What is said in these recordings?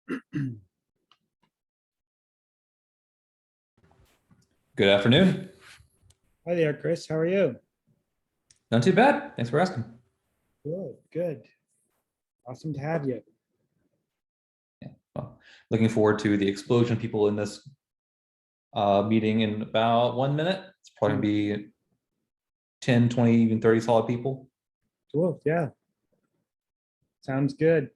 Good afternoon. Hi there, Chris. How are you? Not too bad. Thanks for asking. Good, good. Awesome to have you. Well, looking forward to the explosion of people in this meeting in about 1 minute. It's probably gonna be 10, 20, even 30 solid people. Cool, yeah. Sounds good.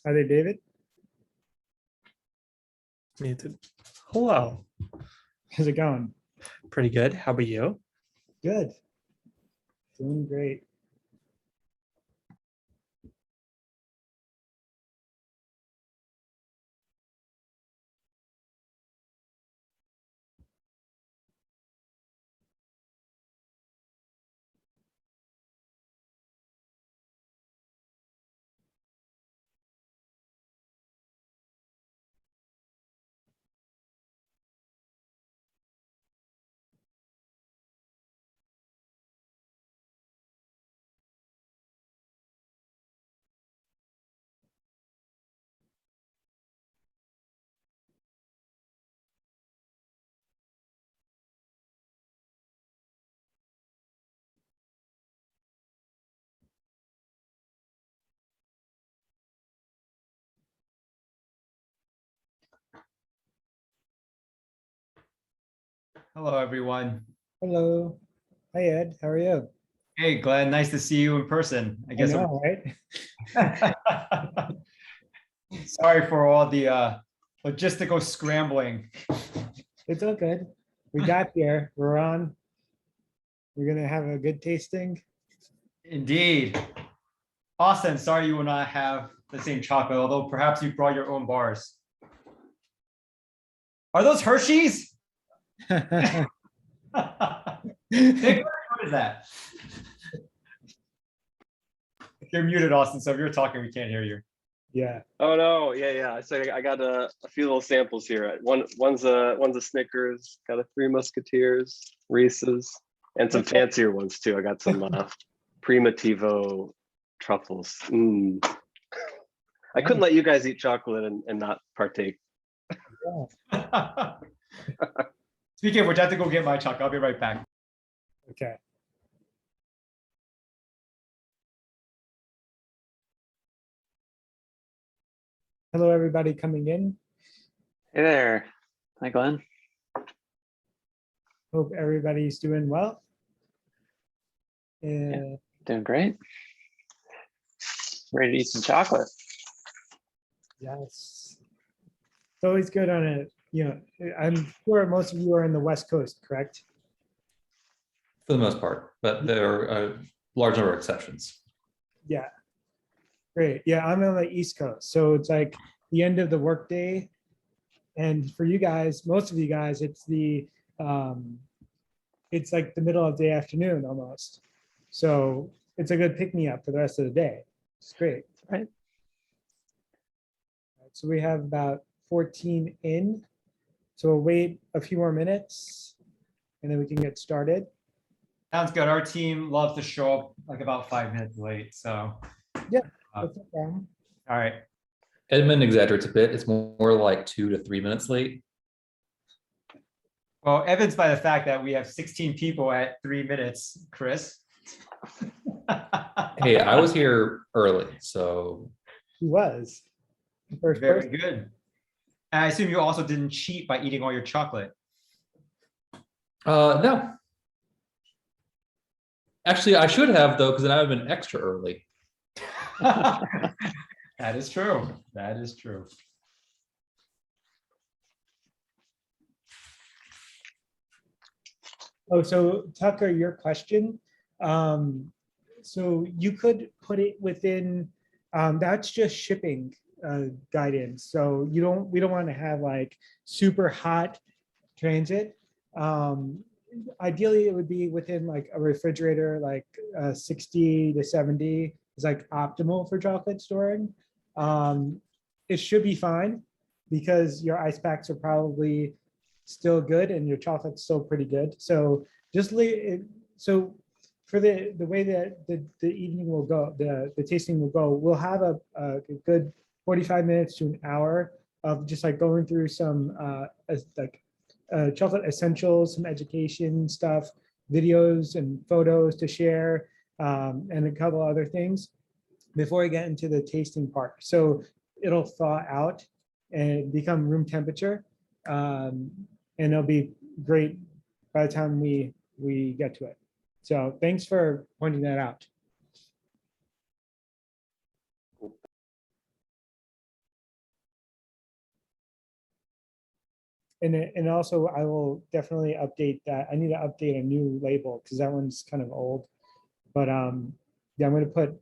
Hi there, David. Muted. Hello. How's it going? Pretty good. How about you? Good. Doing great. Hello, everyone. Hello. Hi, Ed. How are you? Hey, Glenn, nice to see you in person. I I guess know, right? sorry for all the logistical scrambling. It's all good. We got here. We're on. We're gonna have a good tasting. Indeed. Austin, sorry you will not have the same chocolate, although perhaps you brought your own bars. Are those Hershey's? Nick, what is that? You're muted, Austin, so if you're talking, we can't hear you. Yeah. Oh no, yeah. So I got a few little samples here. One's a Snickers, got a Three Musketeers, Reese's, and some fancier ones too. I got some Primitivo truffles. I couldn't let you guys eat chocolate and not partake. Speaking of which, I have to go get my chocolate. I'll be right back. Okay. Hello, everybody coming in. Hey there. Hi, Glenn. Hope everybody's doing well. Doing great. Ready to eat some chocolate. Yes. It's always good on I'm sure most of you are in the West Coast, correct? For the most part, but there are a large number of exceptions. Yeah. Great. Yeah, I'm on the East Coast. So it's like the end of the workday. And for you guys, most of you guys, it's like the middle of the afternoon almost. So it's a good pick me up for the rest of the day. It's great. Right. So we have about 14 in. So we'll wait a few more minutes and then we can get started. Sounds good. Our team loves to show up like about 5 minutes late. So yeah, that's no problem. All right. Edmund exaggerates a bit. It's more like 2 to 3 minutes late. Well, evidenced by the fact that we have 16 people at 3 minutes, Chris. Hey, I was here early, so. He was. Very person. Good. And I assume you also didn't cheat by eating all your chocolate. No. Actually, I should have, though, because then I would have been extra early. That is true. That is true. Oh, so Tucker, your question. So you could put it within, that's just shipping guidance. So we don't want to have like super hot transit. Ideally, it would be within like a refrigerator, like 60 to 70 is like optimal for chocolate storing. It should be fine because your ice packs are probably still good and your chocolate's still pretty good. So just leave it. So for the way that the evening will go, the tasting will go, we'll have a good 45 minutes to an hour of just like going through some chocolate essentials, some education stuff, videos and photos to share, and a couple other things before I get into the tasting part. So it'll thaw out and become room temperature. And it'll be great by the time we get to it. So thanks for pointing that out. And also I will definitely update that. I need to update a new label because that one's kind of old. But yeah, I'm going to put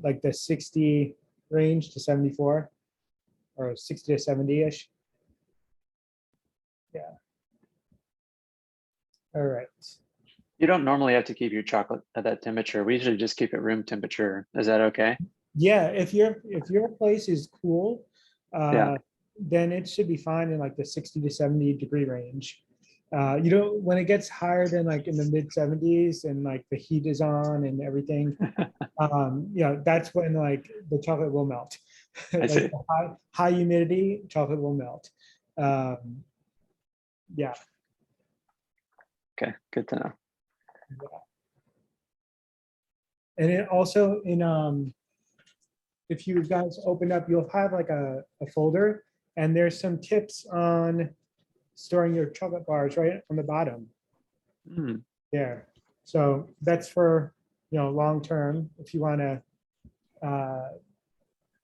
like the 60 range to 74 or 60 to 70-ish. Yeah. All right. You don't normally have to keep your chocolate at that temperature. We usually just keep it room temperature. Is that okay? Yeah, if your place is cool, Yeah. then it should be fine in like the 60 to 70 degree range. You know, when it gets higher than like in the mid 70s and like the heat is on and everything, you know, that's when like the chocolate will melt. I Like see. the high humidity, chocolate will melt. Yeah. Okay, good to know. And it also in if you guys open up, you'll have like a folder and there's some tips on storing your chocolate bars right on the bottom Hmm. there. So that's for, you know, long term, if you want to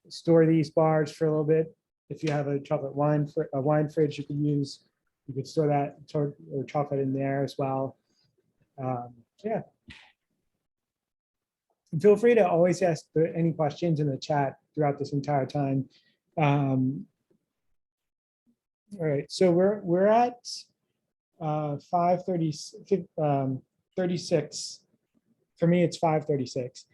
store these bars for a little bit. If you have a wine fridge, you could store that or chocolate in there as well. Yeah. And feel free to always ask any questions in the chat throughout this entire time. All right, so we're at 5:30, 36. For me, it's 5:36.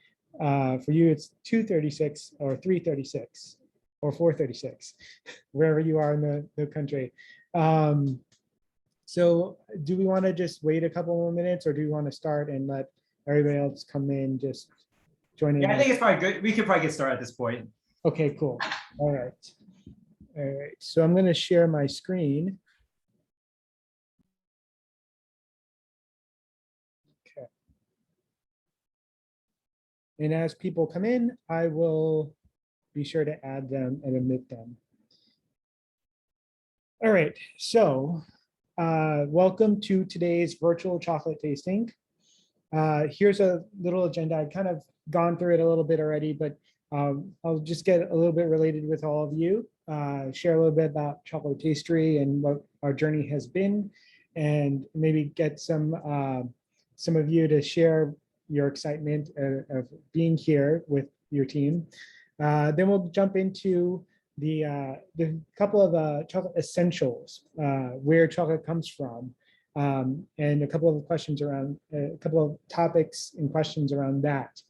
For you, it's 2:36 or 3:36 or 4:36, wherever you are in the country. So do we want to just wait a couple more minutes or do we want to start and let everybody else come in, just join in? Yeah, I think it's probably good. We could probably get started at this point. Okay, cool. All right. All right, so I'm going to share my screen. Okay. And as people come in, I will be sure to add them and omit them. All right, so welcome to today's virtual chocolate tasting. Here's a little agenda. I've kind of gone through it a little bit already, but I'll just get a little bit related with all of you, share a little bit about Chocotastery and what our journey has been, and maybe get some of you to share your excitement of being here with your team. Then we'll jump into the couple of chocolate essentials, where chocolate comes from, and a couple of questions around, a couple of topics and questions around that,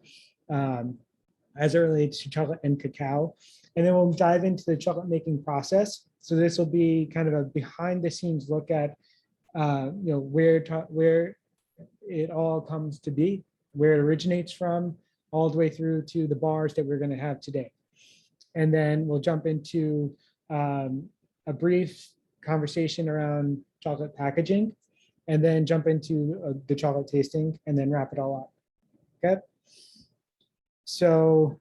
as it relates to chocolate and cacao. And then we'll dive into the chocolate making process. So this will be kind of a behind the scenes look at, you know, where it all comes to be, where it originates from, all the way through to the bars that we're going to have today. And then we'll jump into a brief conversation around chocolate packaging, and then jump into the chocolate tasting, and then wrap it all up. Okay. So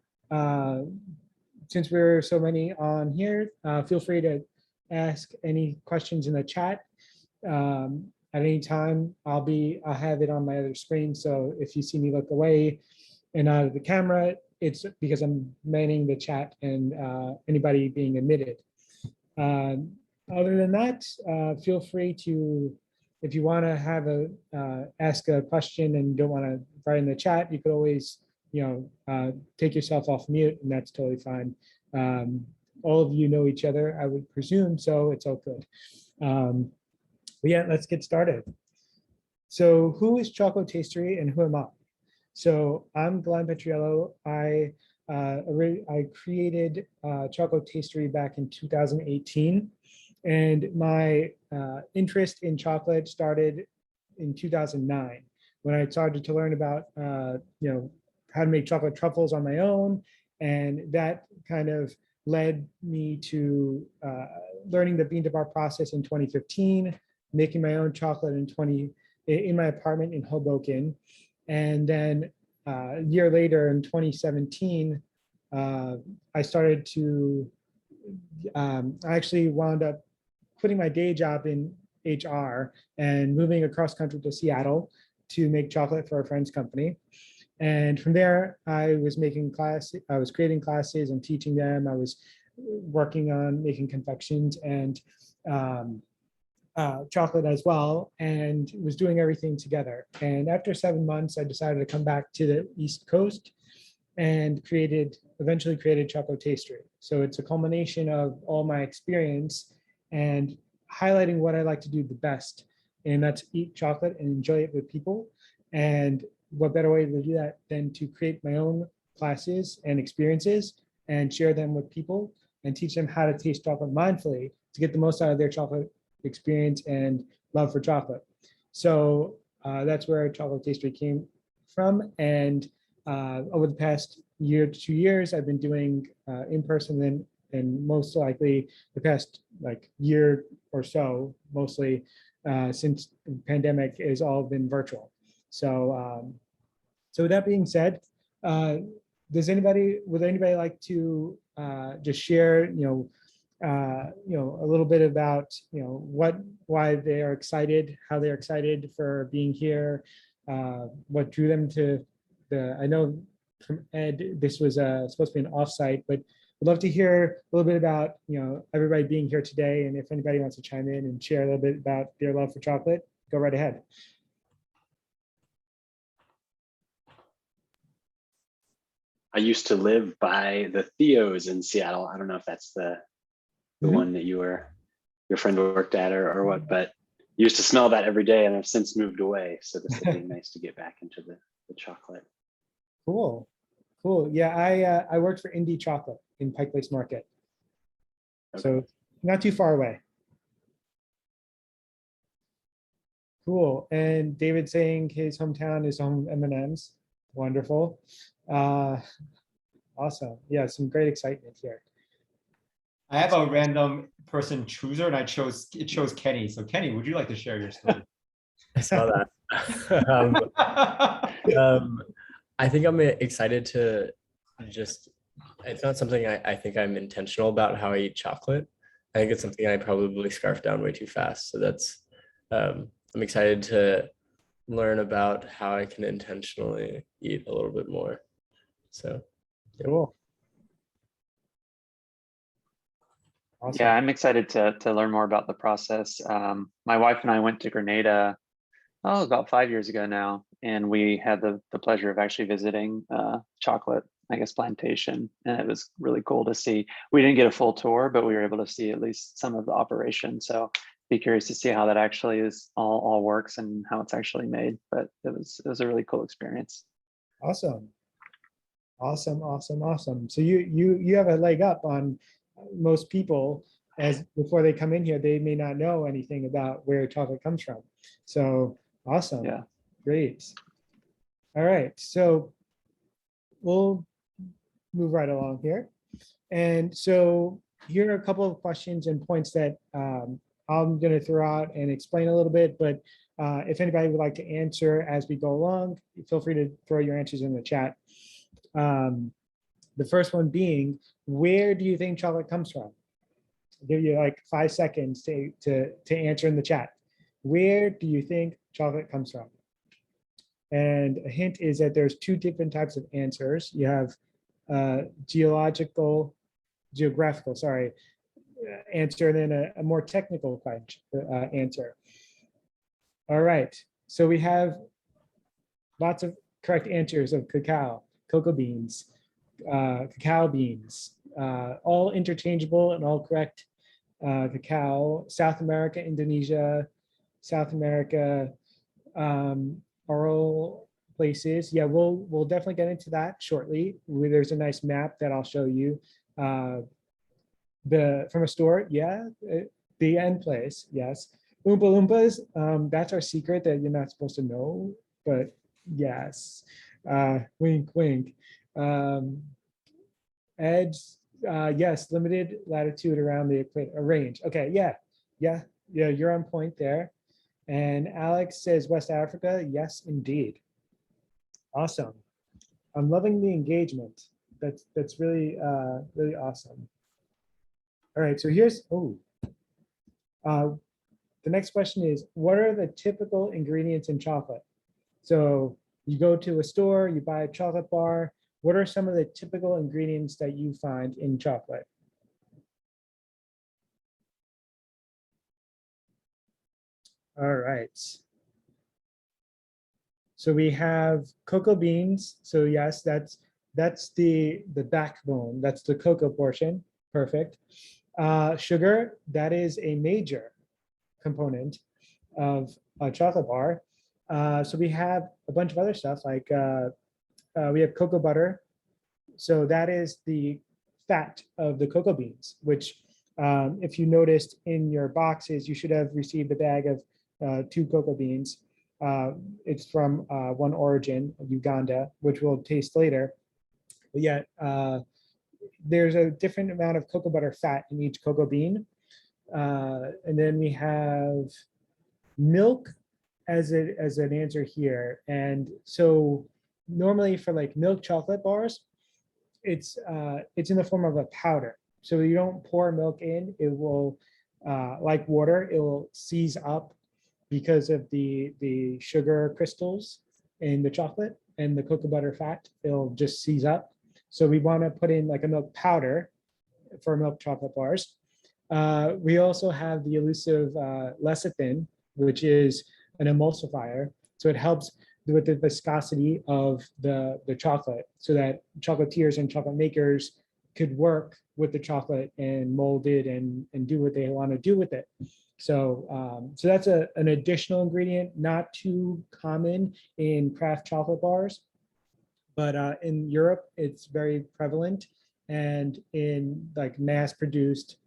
since we're so many on here, feel free to ask any questions in the chat. At any time, I'll have it on my other screen. So if you see me look away and out of the camera, it's because I'm manning the chat and anybody being admitted. Other than that, feel free to, if you want to have ask a question and don't want to write in the chat, you could always, you know, take yourself off mute, and that's totally fine. All of you know each other, I would presume, so it's all good. But yeah, let's get started. So who is Chocotastery and who am I? So I'm Glenn Petriello. I created Chocotastery back in 2018. And my interest in chocolate started in 2009 when I started to learn about, how to make chocolate truffles on my own. And that kind of led me to learning the bean to bar process in 2015, making my own chocolate in my apartment in Hoboken. And then a year later in 2017, I started to, I actually wound up quitting my day job in HR and moving across country to Seattle to make chocolate for a friend's company. And from there, I was creating classes and teaching them. I was working on making confections and chocolate as well, and was doing everything together. And after 7 months, I decided to come back to the East Coast and eventually created Chocotastery. So it's a culmination of all my experience and highlighting what I like to do the best, and that's eat chocolate and enjoy it with people. And what better way to do that than to create my own classes and experiences and share them with people and teach them how to taste chocolate mindfully to get the most out of their chocolate experience and love for chocolate. So that's where Chocotastery came from. And over the past year to 2 years, I've been doing in person, and most likely the past year or so, mostly since the pandemic, has all been virtual. So so with that being said, would anybody like to just share, a little bit about, why they are excited, how they're excited for being here, what drew them to I know from Ed, this was supposed to be an offsite, but I'd love to hear a little bit about, everybody being here today. And if anybody wants to chime in and share a little bit about their love for chocolate, go right ahead. I used to live by the Theos in Seattle. I don't know if that's the one that your friend worked at or what, but used to smell that every day, and I've since moved away. So this would be nice to get back into the chocolate. Cool. Yeah, I worked for Indie Chocolate in Pike Place Market. Okay. So not too far away. Cool. And David saying his hometown is home M&Ms. Wonderful. Awesome. Yeah, some great excitement here. I have a random person chooser, and it chose Kenny. So Kenny, would you like to share your story? I saw that. I think I'm excited to just, it's not something I think I'm intentional about how I eat chocolate. I think it's something I probably scarf down way too fast. So that's, I'm excited to learn about how I can intentionally eat a little bit more. So, yeah. Cool. Awesome. Yeah, I'm excited to learn more about the process. My wife and I went to Grenada, about 5 years ago now, and we had the pleasure of actually visiting chocolate, plantation, and it was really cool to see. We didn't get a full tour, but we were able to see at least some of the operation. So be curious to see how that actually is all works and how it's actually made. But it was a really cool experience. Awesome. So you have a leg up on most people, as before they come in here, they may not know anything about where chocolate comes from. So awesome. Yeah. Great. All right. So we'll move right along here. And so here are a couple of questions and points that I'm going to throw out and explain a little bit, but if anybody would like to answer as we go along, feel free to throw your answers in the chat. The first one being, where do you think chocolate comes from? I'll give you like 5 seconds to answer in the chat. Where do you think chocolate comes from? And a hint is that there's 2 different types of answers. You have geographical, answer, and then a more technical answer. All right, so we have lots of correct answers of cacao, cocoa beans, cacao beans, all interchangeable and all correct. Cacao, South America, Indonesia, South America, oral places. Yeah, we'll definitely get into that shortly. There's a nice map that I'll show you. From a store, yeah, the end place, yes. Oompa Loompas, that's our secret that you're not supposed to know, but Yes. Wink, wink. Ed, yes, limited latitude around the equator, range. Okay, yeah, you're on point there. And Alex says West Africa. Yes, indeed. Awesome. I'm loving the engagement. That's really really awesome. All right, so here's the next question is, what are the typical ingredients in chocolate? So you go to a store, you buy a chocolate bar. What are some of the typical ingredients that you find in chocolate? All right. So we have cocoa beans. So yes, that's the backbone. That's the cocoa portion. Perfect. Sugar, that is a major component of a chocolate bar. So we have a bunch of other stuff like we have cocoa butter. So that is the fat of the cocoa beans, which if you noticed in your boxes, you should have received a bag of 2 cocoa beans. It's from one origin, Uganda, which we'll taste later. But yet, there's a different amount of cocoa butter fat in each cocoa bean. And then we have milk as an answer here. And so normally for like milk chocolate bars, it's in the form of a powder. So you don't pour milk in, it will, like water, it will seize up because of the sugar crystals in the chocolate and the cocoa butter fat, it'll just seize up. So we want to put in like a milk powder for milk chocolate bars. We also have the elusive lecithin, which is an emulsifier. So it helps with the viscosity of the chocolate so that chocolatiers and chocolate makers could work with the chocolate and mold it and do what they want to do with it. So, so that's an additional ingredient, not too common in craft chocolate bars, but in Europe, it's very prevalent, and in like mass-produced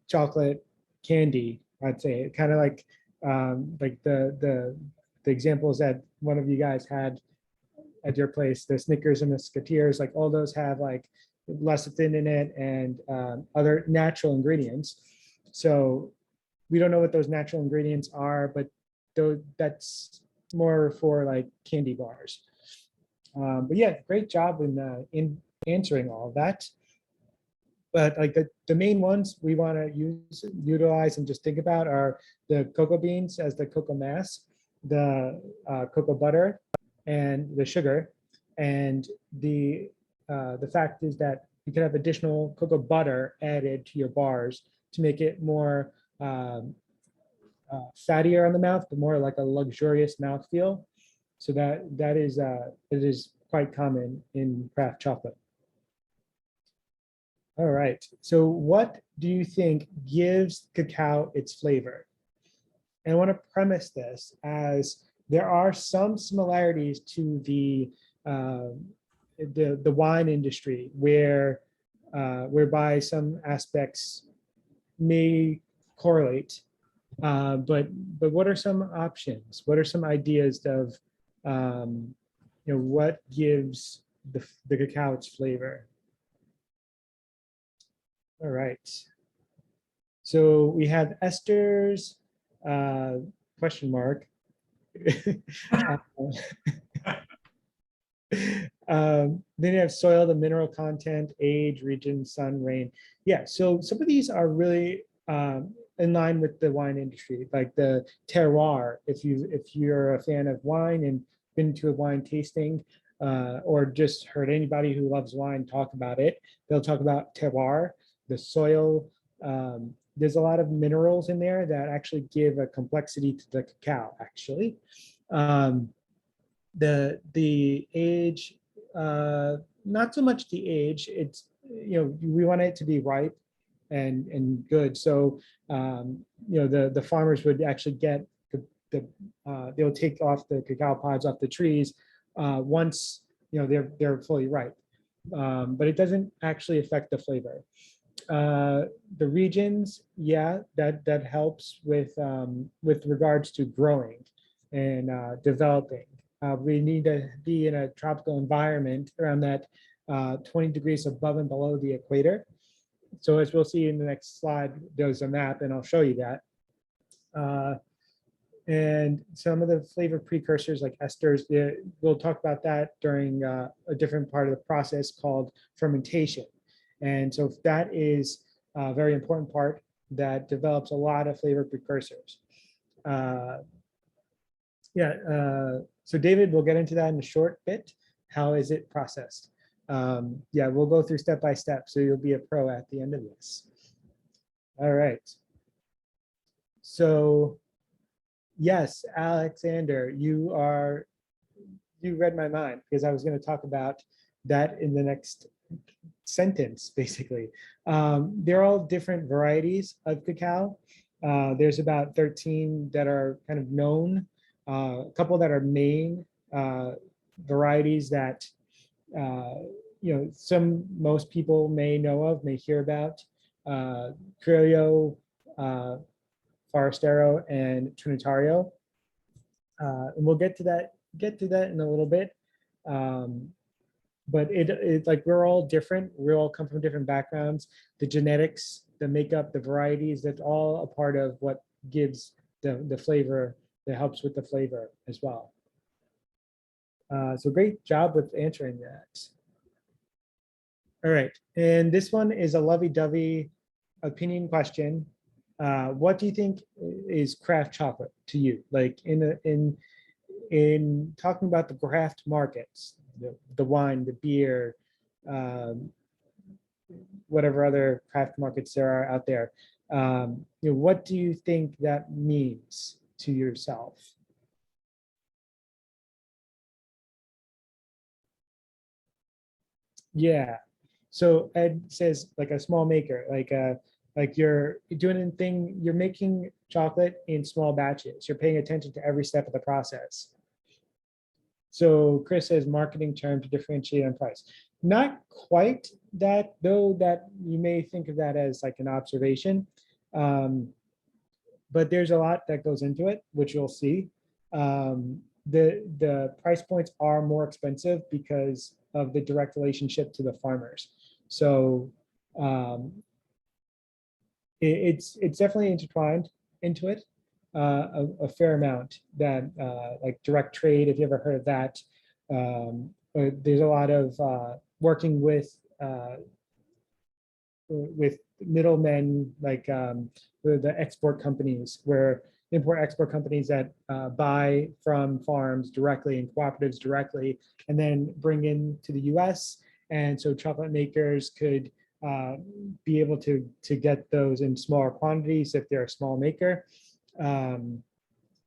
chocolate candy, I'd say, kind of like the examples that one of you guys had at your place, the Snickers and the Musketeers, like all those have like lecithin in it and other natural ingredients. So we don't know what those natural ingredients are, but that's more for like candy bars. But yeah, great job in answering all of that. But like the main ones we want to utilize and just think about are the cocoa beans as the cocoa mass, the cocoa butter, and the sugar. And the fact is that you can have additional cocoa butter added to your bars to make it more fattier on the mouth, but more like a luxurious mouthfeel. So that is it is quite common in craft chocolate. All right. So what do you think gives cacao its flavor? And I want to premise this as there are some similarities to the wine industry where whereby some aspects may correlate. But what are some options? What are some ideas of what gives the cacao its flavor? All right. So we have Esther's question mark. Then you have soil, the mineral content, age, region, sun, rain. Yeah, so some of these are really in line with the wine industry, like the terroir. If you're a fan of wine and been to a wine tasting, or just heard anybody who loves wine talk about it, they'll talk about terroir, the soil. There's a lot of minerals in there that actually give a complexity to the cacao, actually. The age, not so much the age, it's, we want it to be ripe and good. So, the farmers would actually get they'll take off the cacao pods off the trees once, they're fully ripe. But it doesn't actually affect the flavor. The regions, yeah, that helps with regards to growing and developing. We need to be in a tropical environment around that 20 degrees above and below the equator. So as we'll see in the next slide, there's a map, and I'll show you that. And some of the flavor precursors like esters, we'll talk about that during a different part of the process called fermentation. And so that is a very important part that develops a lot of flavor precursors. So David, we'll get into that in a short bit. How is it processed? Yeah, we'll go through step by step, so you'll be a pro at the end of this. All right. So yes, Alexander, you read my mind, because I was going to talk about that in the next sentence, basically. They're all different varieties of cacao. There's about 13 that are kind of known, a couple that are main varieties that most people may know of, may hear about. Criollo, Forastero, and Trinitario. And we'll get to that in a little bit. But it's like we're all different. We all come from different backgrounds. The genetics, the makeup, the varieties, that's all a part of what gives the flavor, that helps with the flavor as well. So great job with answering that. All right, and this one is a lovey-dovey opinion question. What do you think is craft chocolate to you? Like in talking about the craft markets, the wine, the beer, whatever other craft markets there are out there. What do you think that means to yourself? Yeah. So Ed says like a small maker, like you're doing a thing, you're making chocolate in small batches. You're paying attention to every step of the process. So Chris says marketing term to differentiate on price. Not quite that, though, that you may think of that as like an observation. But there's a lot that goes into it, which you'll see. The price points are more expensive because of the direct relationship to the farmers. So it's definitely intertwined into it a fair amount, that like direct trade, if you ever heard of that. But there's a lot of working with middlemen, like the export companies, where import-export companies that buy from farms directly and cooperatives directly, and then bring in to the US. And so chocolate makers could be able to get those in smaller quantities if they're a small maker. But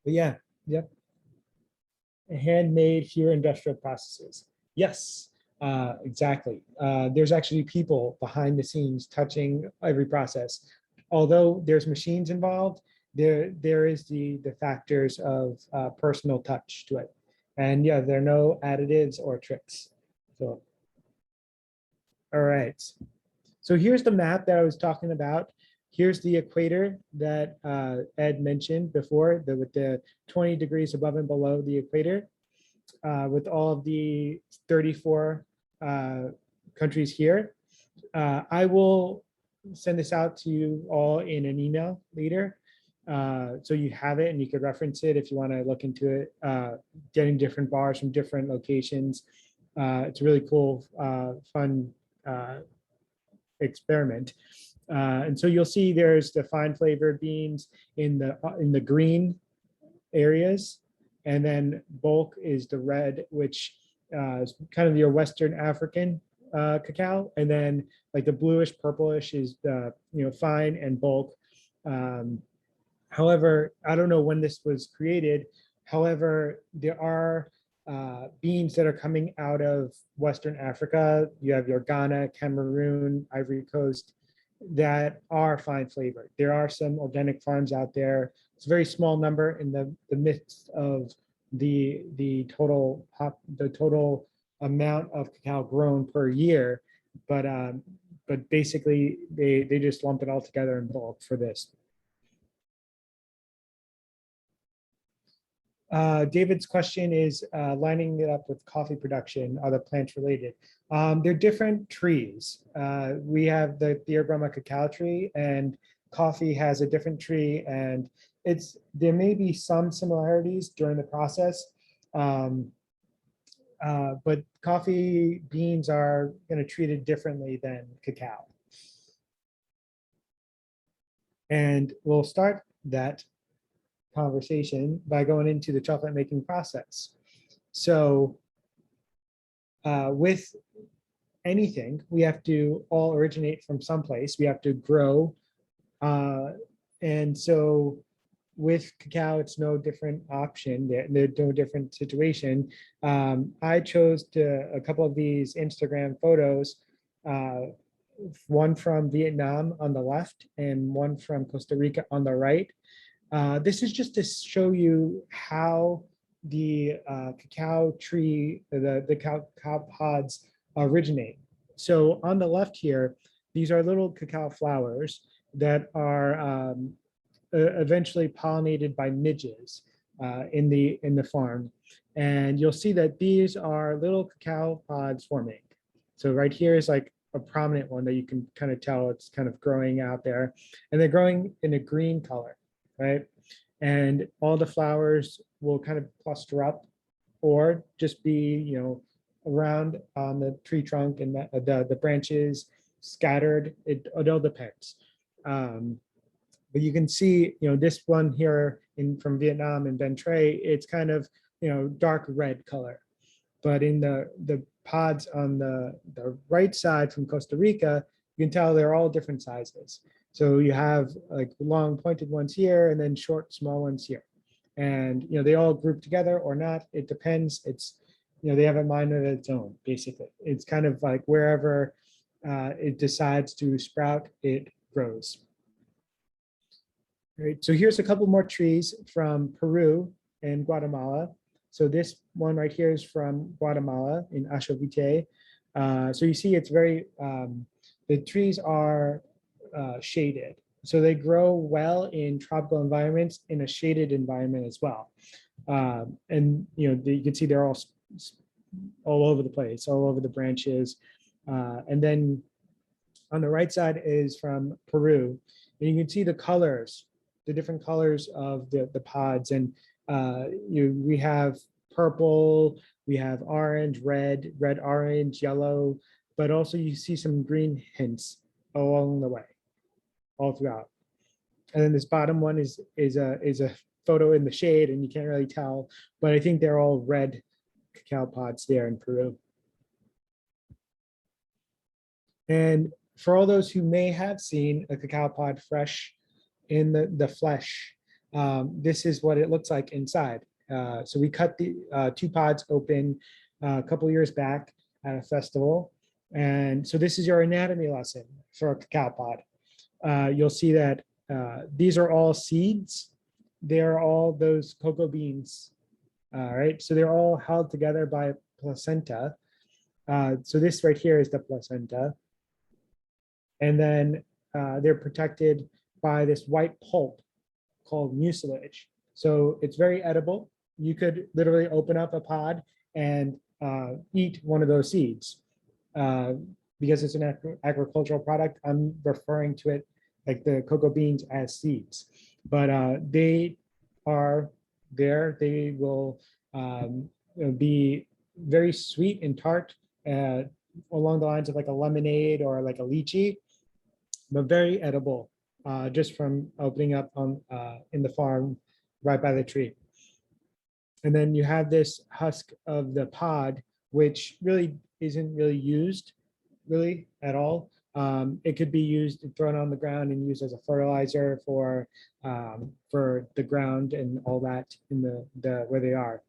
yeah, yep. Handmade, fewer industrial processes. Yes, exactly. There's actually people behind the scenes touching every process. Although there's machines involved, there is the factors of personal touch to it. And yeah, there are no additives or tricks. So, all right. So here's the map that I was talking about. Here's the equator that Ed mentioned before, with the 20 degrees above and below the equator, with all of the 34 countries here. I will send this out to you all in an email later. So you have it and you could reference it if you want to look into it, getting different bars from different locations. It's a really cool, fun experiment. And so you'll see there's the fine flavored beans in the green areas, and then bulk is the red, which is kind of your Western African cacao, and then like the bluish purplish is the fine and bulk. However, I don't know when this was created. However, there are beans that are coming out of Western Africa. You have your Ghana, Cameroon, Ivory Coast, that are fine flavored. There are some organic farms out there. It's a very small number in the midst of the total amount of cacao grown per year, but basically they just lump it all together in bulk for this. David's question is lining it up with coffee production. Are the plants related? They're different trees. We have the Theobroma cacao tree, and coffee has a different tree, and there may be some similarities during the process. But coffee beans are treated differently than cacao. And we'll start that conversation by going into the chocolate making process. So with anything, we have to all originate from someplace. We have to grow. And so with cacao, it's no different option. There's no different situation. I chose a couple of these Instagram photos, one from Vietnam on the left and one from Costa Rica on the right. This is just to show you how the cacao tree, the cacao pods originate. So on the left here, these are little cacao flowers that are eventually pollinated by midges in the farm. And you'll see that these are little cacao pods forming. So right here is like a prominent one that you can kind of tell it's kind of growing out there. And they're growing in a green color, right? And all the flowers will kind of cluster up or just be, around on the tree trunk and the branches scattered. It all depends. But you can see, this one here from Vietnam and Ben Tre, it's kind of, dark red color. But in the pods on the right side from Costa Rica, you can tell they're all different sizes. So you have like long pointed ones here and then short, small ones here. And, they all group together or not. It depends. It's, they have a mind of its own, basically. It's kind of like wherever it decides to sprout, it grows. All right, so here's a couple more trees from Peru and Guatemala. So this one right here is from Guatemala in Ashovite. So you see it's very, the trees are shaded. So they grow well in tropical environments in a shaded environment as well. And you can see they're all over the place, all over the branches. And then on the right side is from Peru. And you can see the colors, the different colors of the pods. And we have purple, we have orange, red, orange, yellow, but also you see some green hints along the way, all throughout. And then this bottom one is a photo in the shade, and you can't really tell, but I think they're all red cacao pods there in Peru. And for all those who may have seen a cacao pod fresh in the flesh, this is what it looks like inside. So we cut the 2 pods open a couple years back at a festival. And so this is your anatomy lesson for a cacao pod. You'll see that these are all seeds. They're all those cocoa beans. All right, so they're all held together by a placenta. So this right here is the placenta. And then they're protected by this white pulp called mucilage. So it's very edible. You could literally open up a pod and eat one of those seeds. Because it's an agricultural product, I'm referring to it like the cocoa beans as seeds. But they are there. They will be very sweet and tart, along the lines of like a lemonade or like a lychee, but very edible, just from opening up on in the farm right by the tree. And then you have this husk of the pod, which really isn't really used really at all. It could be used and thrown on the ground and used as a fertilizer for the ground and all that in the where they are.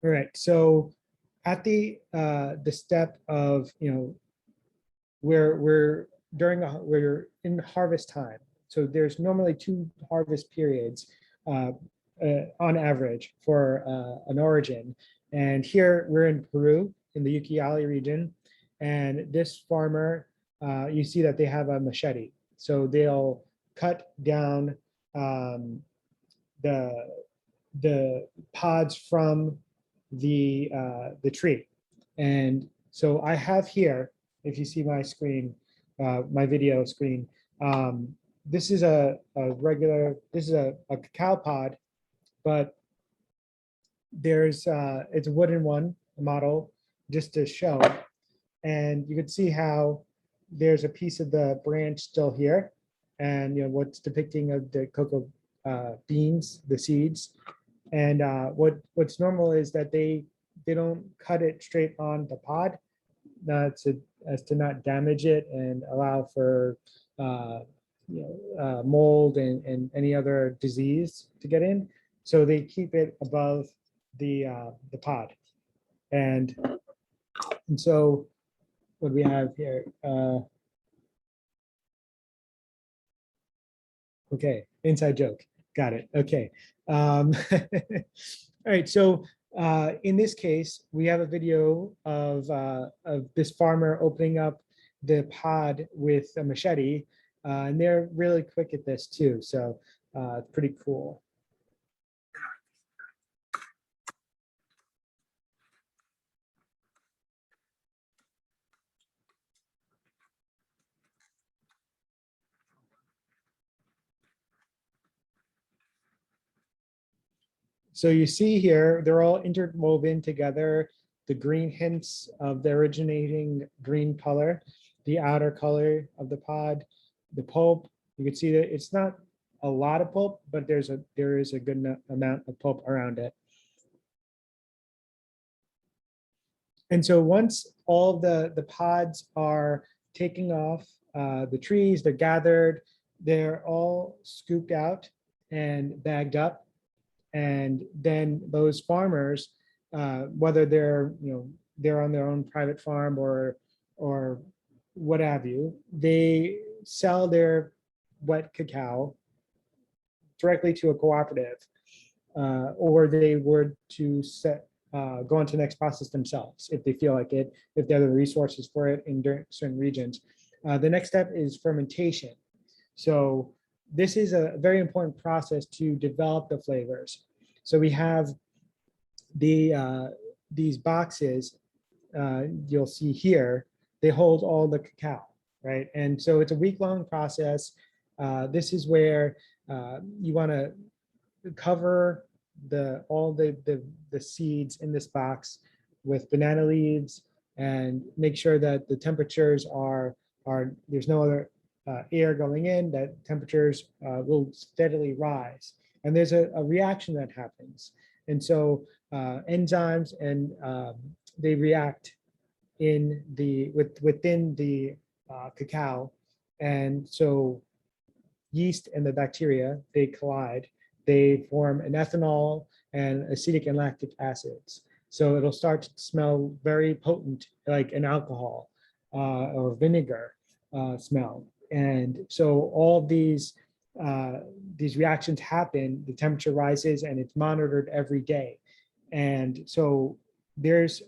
All right, so at the step of we're in harvest time. So there's normally 2 harvest periods on average for an origin. And here we're in Peru in the Ucayali region. And this farmer, you see that they have a machete. So they'll cut down the pods from the tree. And so I have here, if you see my screen, my video screen, this is a regular, this is a cacao pod, but there's it's a wooden one, a model, just to show. And you can see how there's a piece of the branch still here, and what's depicting of the cocoa beans, the seeds. And what's normal is that they don't cut it straight on the pod, as to not damage it and allow for mold and any other disease to get in. So they keep it above the pod. And so what do we have here? Okay, inside joke. Got it. Okay. All right. So in this case, we have a video of this farmer opening up the pod with a machete, and they're really quick at this too. So it's pretty cool. So you see here, they're all interwoven together. The green hints of the originating green color, the outer color of the pod, the pulp. You can see that it's not a lot of pulp, but there is a good amount of pulp around it. And so once all the pods are taking off the trees, they're gathered, they're all scooped out and bagged up. And then those farmers, whether they're on their own private farm or what have you, they sell their wet cacao directly to a cooperative, or they would to go on to the next process themselves if they feel like it, if they have the resources for it in certain regions. The next step is fermentation. So this is a very important process to develop the flavors. So we have these boxes you'll see here. They hold all the cacao, right? And so it's a week-long process. This is where you want to cover all the seeds in this box with banana leaves and make sure that the temperatures are there's no other air going in, that temperatures will steadily rise. And there's a reaction that happens. And so enzymes and they react within the cacao. And so yeast and the bacteria, they collide. They form an ethanol and acetic and lactic acids. So it'll start to smell very potent, like an alcohol or vinegar smell. And so all these reactions happen, the temperature rises, and it's monitored every day. And so there's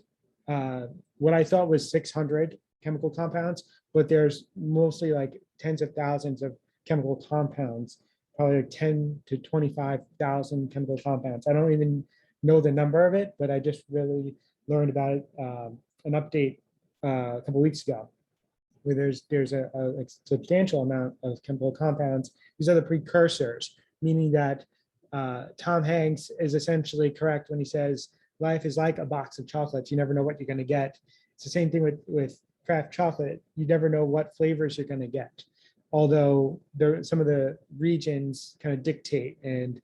what I thought was 600 chemical compounds, but there's mostly like tens of thousands of chemical compounds, probably like 10 to 25,000 chemical compounds. I don't even know the number of it, but I just really learned about it, an update a couple weeks ago, where there's a substantial amount of chemical compounds. These are the precursors, meaning that Tom Hanks is essentially correct when he says life is like a box of chocolates. You never know what you're going to get. It's the same thing with craft chocolate. You never know what flavors you're going to get. Although some of the regions kind of dictate, and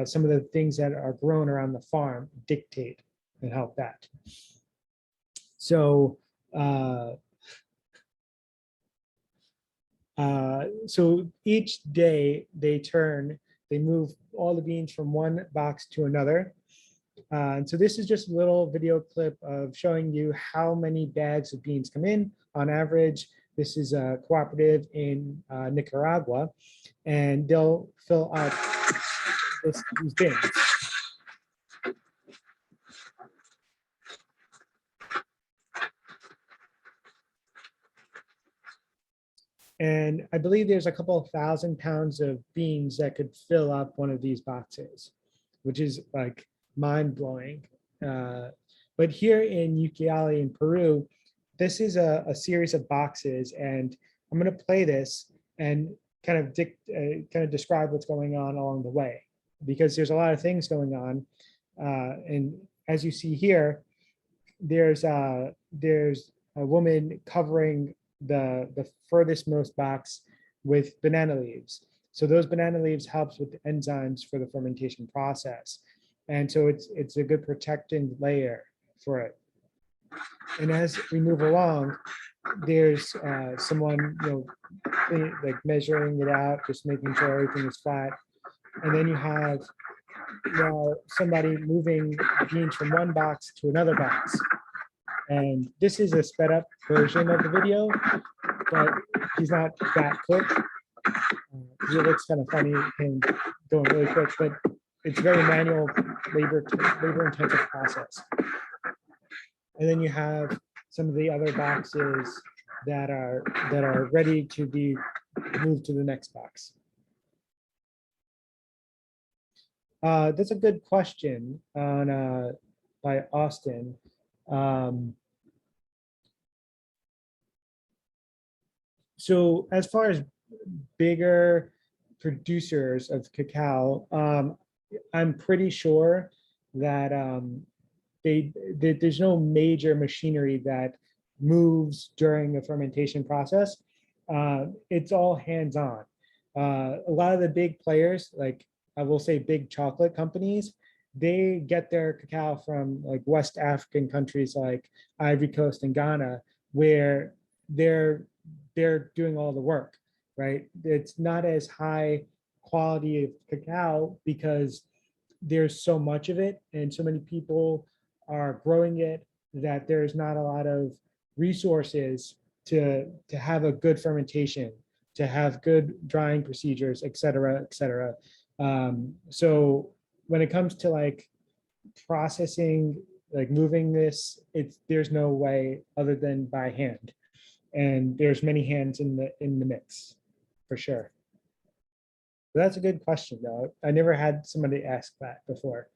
some of the things that are grown around the farm dictate and help that. So so each day they move all the beans from one box to another. And so this is just a little video clip of showing you how many bags of beans come in on average. This is a cooperative in Nicaragua, and they'll fill out these bins. And I believe there's a couple of 1,000 pounds of beans that could fill up one of these boxes, which is like mind blowing. But here in Ucayali in Peru, this is a series of boxes, and I'm going to play this and kind of describe what's going on along the way, because there's a lot of things going on. And as you see here, there's a woman covering the furthest most box with banana leaves. So those banana leaves helps with the enzymes for the fermentation process. And so it's a good protecting layer for it. And as we move along, there's someone, like measuring it out, just making sure everything is flat. And then you have somebody moving beans from one box to another box. And this is a sped up version of the video, but he's not that quick. It looks kind of funny, him going really quick, but it's very manual, labor intensive process. And then you have some of the other boxes that are ready to be moved to the next box. That's a good question on by Austin. So as far as bigger producers of cacao, I'm pretty sure that there's no major machinery that moves during the fermentation process. It's all hands-on. A lot of the big players, like I will say big chocolate companies, they get their cacao from like West African countries like Ivory Coast and Ghana, where they're doing all the work, right? It's not as high quality of cacao because there's so much of it and so many people are growing it that there's not a lot of resources to have a good fermentation, to have good drying procedures, et cetera, et cetera. So when it comes to like processing, like moving this, there's no way other than by hand. And there's many hands in the mix, for sure. But that's a good question, though. I never had somebody ask that before.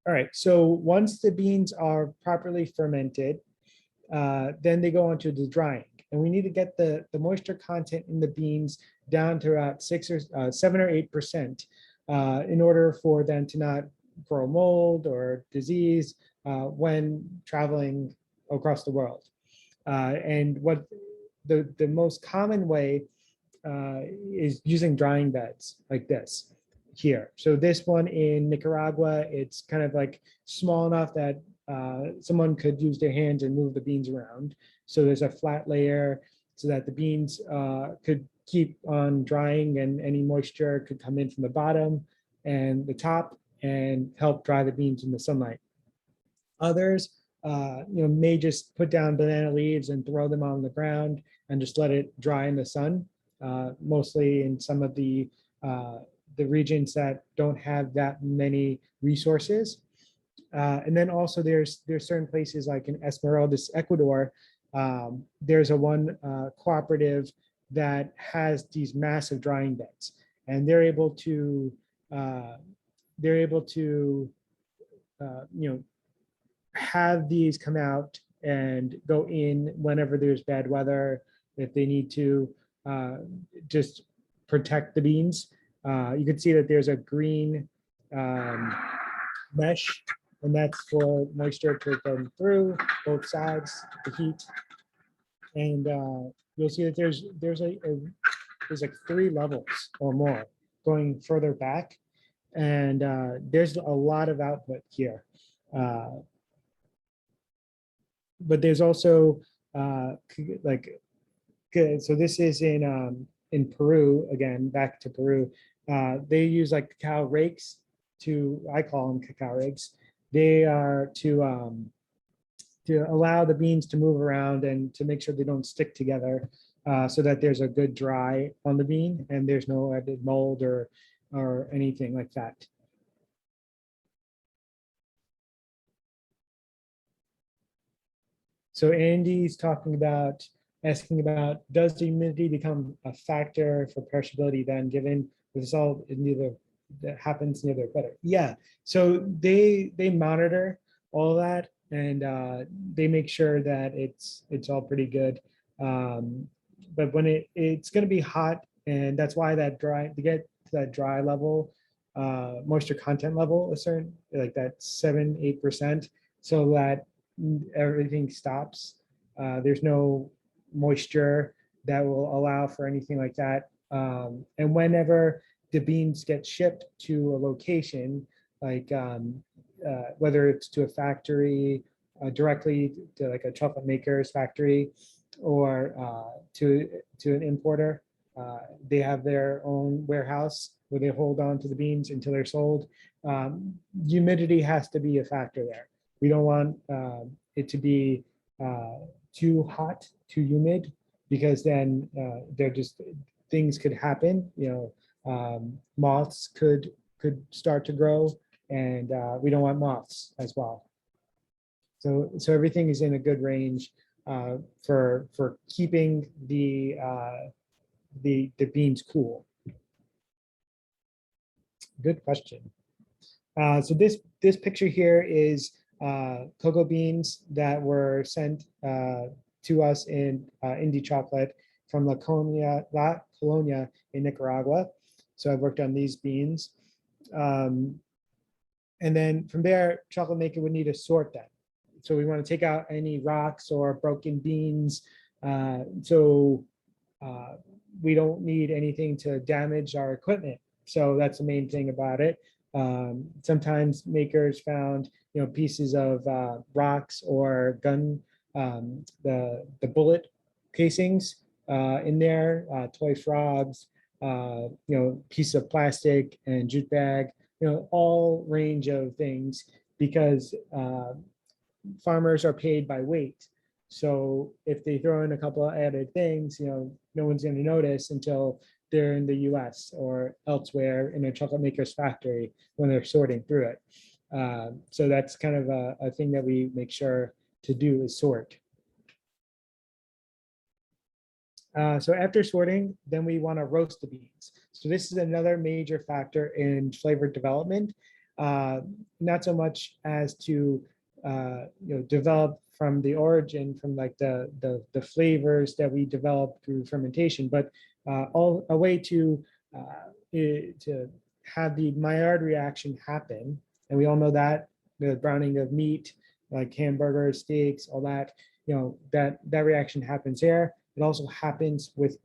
All right, so once the beans are properly fermented, then they go on to the drying. And we need to get the moisture content in the beans down to about 7 or 8% in order for them to not grow mold or disease when traveling across the world. And what the most common way is using drying beds like this here. So this one in Nicaragua, it's kind of like small enough that someone could use their hands and move the beans around. So there's a flat layer so that the beans could keep on drying and any moisture could come in from the bottom and the top and help dry the beans in the sunlight. Others, may just put down banana leaves and throw them on the ground and just let it dry in the sun. Mostly in some of the regions that don't have that many resources. And then also there's certain places like in Esmeraldas, Ecuador, there's a one cooperative that has these massive drying beds, and they're able to have these come out and go in whenever there's bad weather, if they need to just protect the beans. You can see that there's a green mesh, and that's for moisture to go through both sides, the heat. And you'll see that there's like 3 levels or more going further back, and there's a lot of output here. But there's also so this is in Peru, again, back to Peru. They use like cacao rakes I call them cacao rakes. They are to allow the beans to move around and to make sure they don't stick together, so that there's a good dry on the bean and there's no added mold or anything like that. So Andy's talking about asking about, does the humidity become a factor for perishability then, given the result is neither that happens neither better? Yeah, so they monitor all that, and they make sure that it's all pretty good. But when it's going to be hot, and that's why that dry, to get to that dry level, moisture content level, a certain like that 7-8%, so that everything stops. There's no moisture that will allow for anything like that. And whenever the beans get shipped to a location, like whether it's to a factory, directly to like a chocolate maker's factory, or to an importer, they have their own warehouse where they hold on to the beans until they're sold. Humidity has to be a factor there. We don't want it to be too hot, too humid, because then they're just, things could happen. Moths could start to grow, and we don't want moths as well. So everything is in a good range for keeping the beans cool. Good question. So this picture here is cocoa beans that were sent to us in Indie Chocolate from La Colonia in Nicaragua. So I've worked on these beans. And then from there, chocolate maker would need to sort them. So we want to take out any rocks or broken beans. We don't need anything to damage our equipment. So that's the main thing about it. Sometimes makers found, pieces of rocks or gun, the bullet casings in there, toy frogs, piece of plastic and jute bag, all range of things, because farmers are paid by weight. So if they throw in a couple of added things, no one's going to notice until they're in the US or elsewhere in a chocolate maker's factory when they're sorting through it. So that's kind of a thing that we make sure to do, is sort. So after sorting, then we want to roast the beans. So this is another major factor in flavor development, not so much as to develop from the origin, from like the flavors that we develop through fermentation, but a way to have the Maillard reaction happen. And we all know that the browning of meat, like hamburgers, steaks, all that, that reaction happens there. It also happens with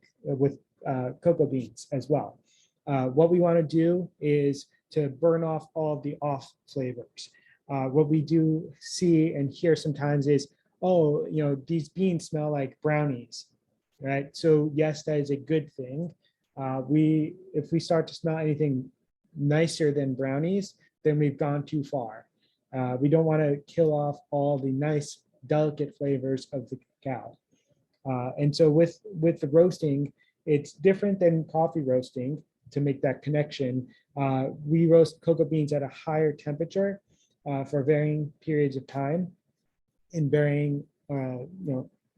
cocoa beans as well. What we want to do is to burn off all of the off flavors. What we do see and hear sometimes is, oh, these beans smell like brownies, right? So yes, that is a good thing. If we start to smell anything nicer than brownies, then we've gone too far. We don't want to kill off all the nice, delicate flavors of the cacao. And so with the roasting, it's different than coffee roasting. To make that connection, we roast cocoa beans at a higher temperature for varying periods of time in varying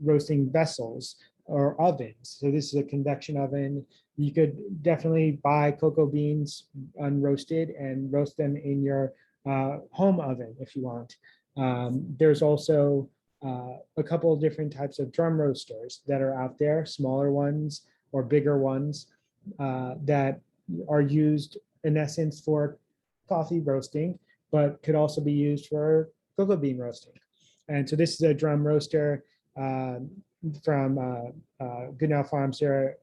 roasting vessels or ovens. So this is a convection oven. You could definitely buy cocoa beans unroasted and roast them in your home oven if you want. There's also a couple of different types of drum roasters that are out there, smaller ones or bigger ones that are used in essence for coffee roasting, but could also be used for cocoa bean roasting. And so this is a drum roaster from Goodnow Farms. You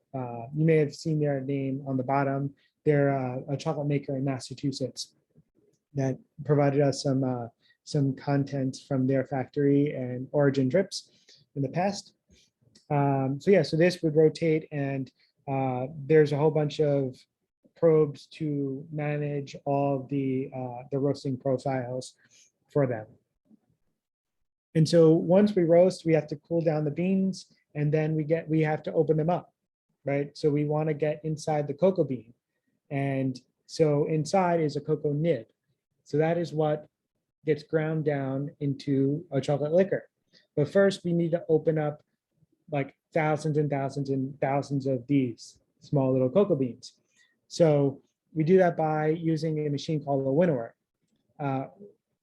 may have seen their name on the bottom. They're a chocolate maker in Massachusetts that provided us some content from their factory and origin drips in the past. So this would rotate, and there's a whole bunch of probes to manage all the roasting profiles for them. And so once we roast, we have to cool down the beans, and then we have to open them up, right? So we want to get inside the cocoa bean. And so inside is a cocoa nib. So that is what gets ground down into a chocolate liquor. But first we need to open up like thousands and thousands and thousands of these small little cocoa beans. So we do that by using a machine called a winnower.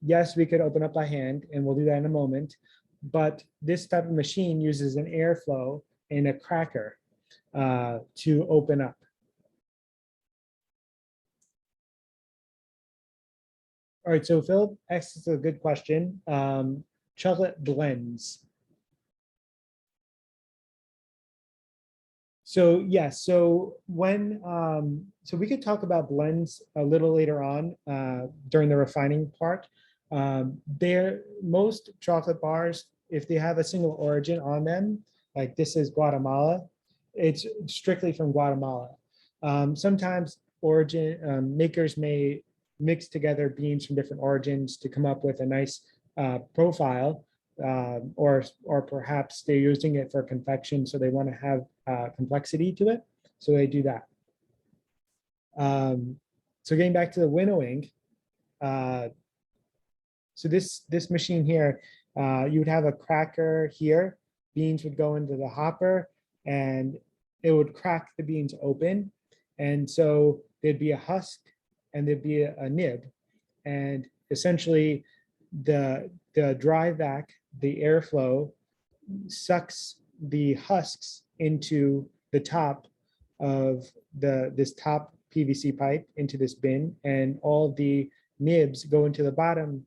Yes, we could open up by hand, and we'll do that in a moment, but this type of machine uses an airflow and a cracker to open up. All right, so Philip asks a good question. Chocolate blends. So yes, so when so we could talk about blends a little later on during the refining part. Most chocolate bars, if they have a single origin on them, like this is Guatemala, it's strictly from Guatemala. Sometimes makers may mix together beans from different origins to come up with a nice profile, or perhaps they're using it for confection, so they want to have complexity to it, so they do that. So getting back to the winnowing, so this machine here, you would have a cracker here, beans would go into the hopper, and it would crack the beans open, and so there'd be a husk and there'd be a nib, and essentially the dry vac, the airflow, sucks the husks into the top of this top PVC pipe into this bin, and all the nibs go into the bottom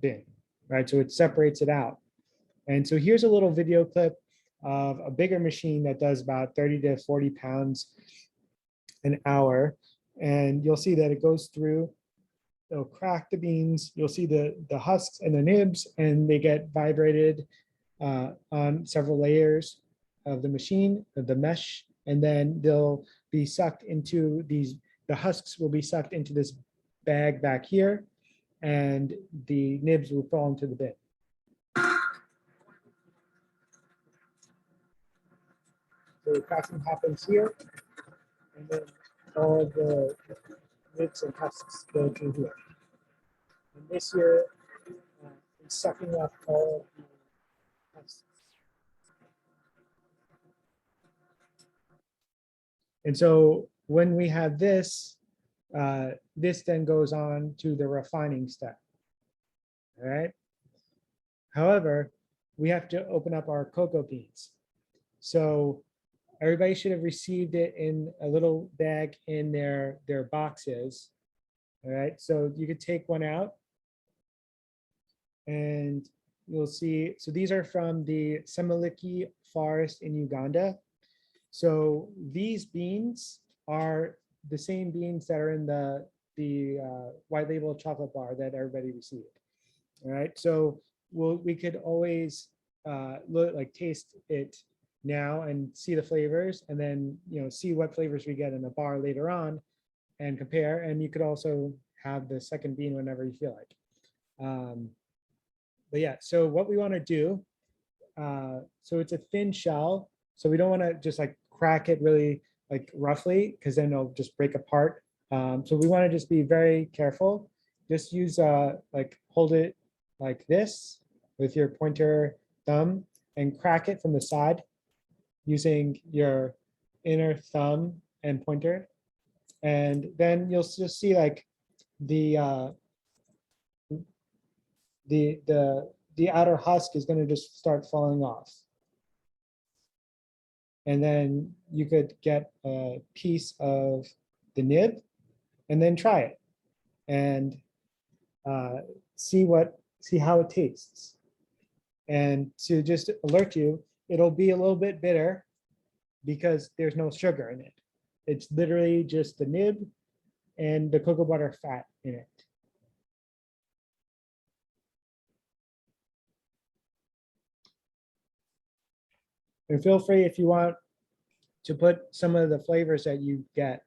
bin, right? So it separates it out. And so here's a little video clip of a bigger machine that does about 30 to 40 pounds an hour. And you'll see that it goes through, it'll crack the beans, you'll see the husks and the nibs, and they get vibrated on several layers of the machine, of the mesh, and then they'll be sucked into the husks will be sucked into this bag back here, and the nibs will fall into the bin. So the cracking happens here, and then all the nibs and husks go through here. And this here is sucking up all the husks. And so when we have this, this then goes on to the refining step. All right. However, we have to open up our cocoa beans. So everybody should have received it in a little bag in their boxes. All right. So you could take one out and you'll see. So these are from the Semiliki forest in Uganda. So these beans are the same beans that are in the white label chocolate bar that everybody received. All right, so we could always taste it now and see the flavors, and then see what flavors we get in the bar later on, and compare. And you could also have the second bean whenever you feel like. But yeah, so what we want to do, so it's a thin shell, so we don't want to just like crack it really like roughly, because then it'll just break apart. So we want to just be very careful. Just use hold it like this with your pointer thumb and crack it from the side using your inner thumb and pointer. And then you'll just see like the outer husk is going to just start falling off. And then you could get a piece of the nib and then try it and see how it tastes. And to just alert you, it'll be a little bit bitter because there's no sugar in it. It's literally just the nib and the cocoa butter fat in it. And feel free, if you want, to put some of the flavors that you get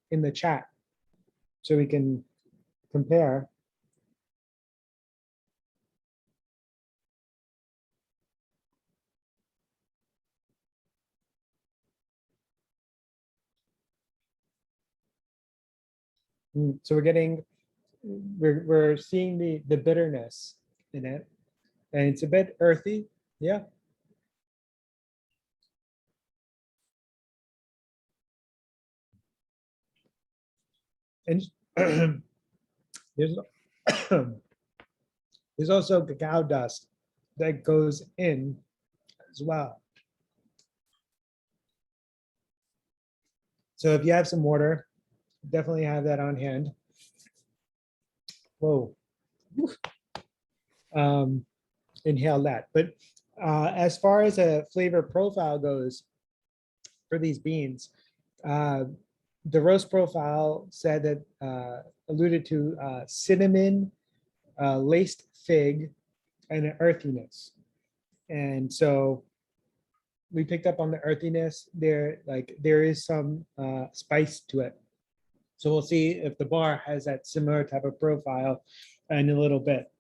in the chat so we can compare. So we're seeing the bitterness in it, and it's a bit earthy. Yeah. And there's there's also cacao dust that goes in as well. So if you have some water, definitely have that on hand. Whoa. Um, inhale that. But as far as a flavor profile goes for these beans, the roast profile said that alluded to cinnamon, laced fig, and an earthiness. And so we picked up on the earthiness there, like there is some spice to it. So we'll see if the bar has that similar type of profile in a little bit.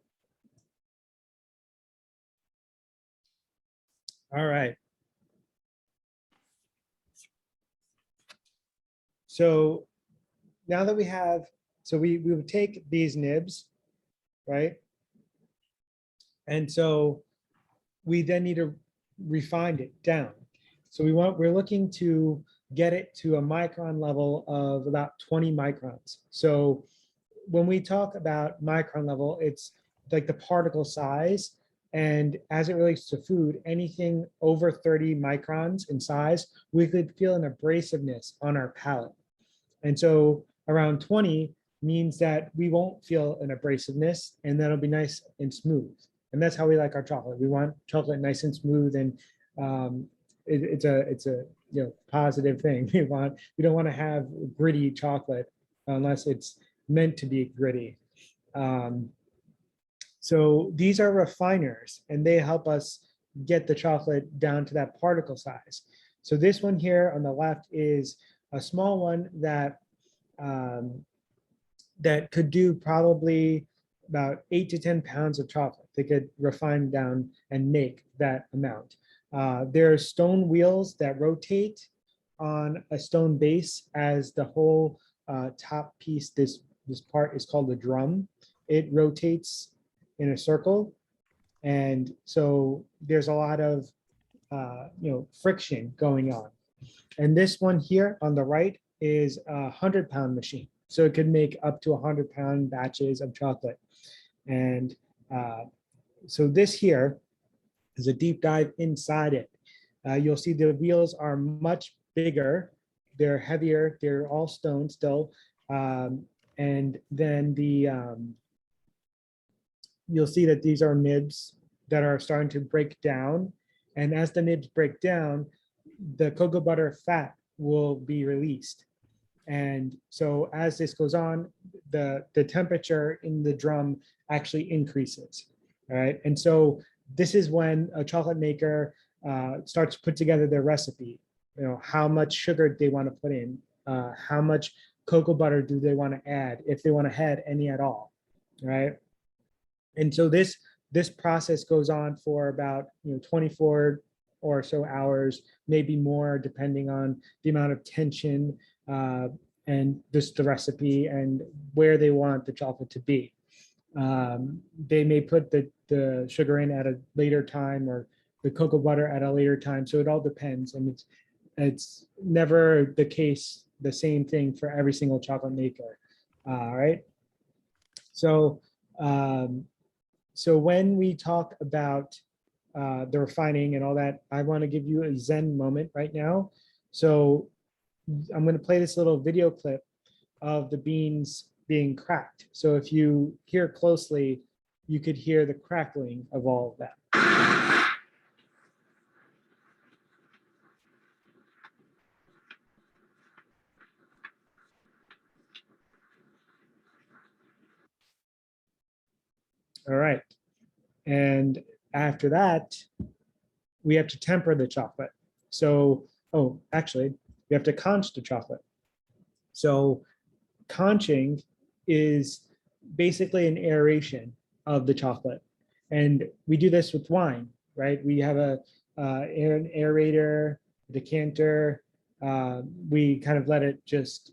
All right. So now that we have, so we would take these nibs, right? And so we then need to refine it down. So we're looking to get it to a micron level of about 20 microns. So when we talk about micron level, it's like the particle size. And as it relates to food, anything over 30 microns in size, we could feel an abrasiveness on our palate. And so around 20 means that we won't feel an abrasiveness, and that'll be nice and smooth. And that's how we like our chocolate. We want chocolate nice and smooth, and it's a positive thing. We don't want to have gritty chocolate unless it's meant to be gritty. So these are refiners, and they help us get the chocolate down to that particle size. So this one here on the left is a small one that that could do probably about 8 to 10 pounds of chocolate. They could refine down and make that amount. There are stone wheels that rotate on a stone base as the whole top piece, this part is called the drum. It rotates in a circle. And so there's a lot of friction going on. And this one here on the right is a 100-pound machine. So it could make up to 100-pound batches of chocolate. And so this here is a deep dive inside it. You'll see the wheels are much bigger. They're heavier. They're all stone still. And then you'll see that these are nibs that are starting to break down. And as the nibs break down, the cocoa butter fat will be released. And so as this goes on, the temperature in the drum actually increases, all right? And so this is when a chocolate maker starts to put together their recipe. How much sugar they want to put in, how much cocoa butter do they want to add, if they want to add any at all, right? And so this process goes on for about 24 or so hours, maybe more, depending on the amount of tension and just the recipe and where they want the chocolate to be. They may put the sugar in at a later time or the cocoa butter at a later time. So it all depends, and it's never the case, the same thing for every single chocolate maker. All right. So so when we talk about the refining and all that, I want to give you a Zen moment right now. So I'm going to play this little video clip of the beans being cracked. So if you hear closely, you could hear the crackling of all of that. All right. And after that, we have to temper the chocolate. So, actually, we have to conch the chocolate. So conching is basically an aeration of the chocolate. And we do this with wine, right? We have an aerator, a decanter. We kind of let it just,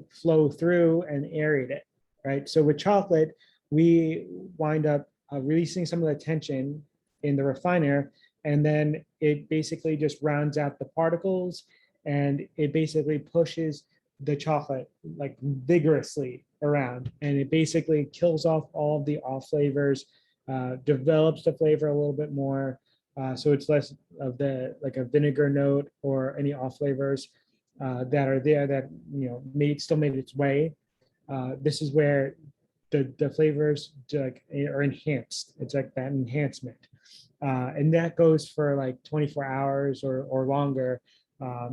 flow through and aerate it, right? So with chocolate, we wind up releasing some of the tension in the refiner, and then it basically just rounds out the particles, and it basically pushes the chocolate like vigorously around, and it basically kills off all of the off flavors, develops the flavor a little bit more, so it's less of the like a vinegar note or any off flavors that are there that still made its way. This is where the flavors like are enhanced. It's like that enhancement, and that goes for like 24 hours or longer,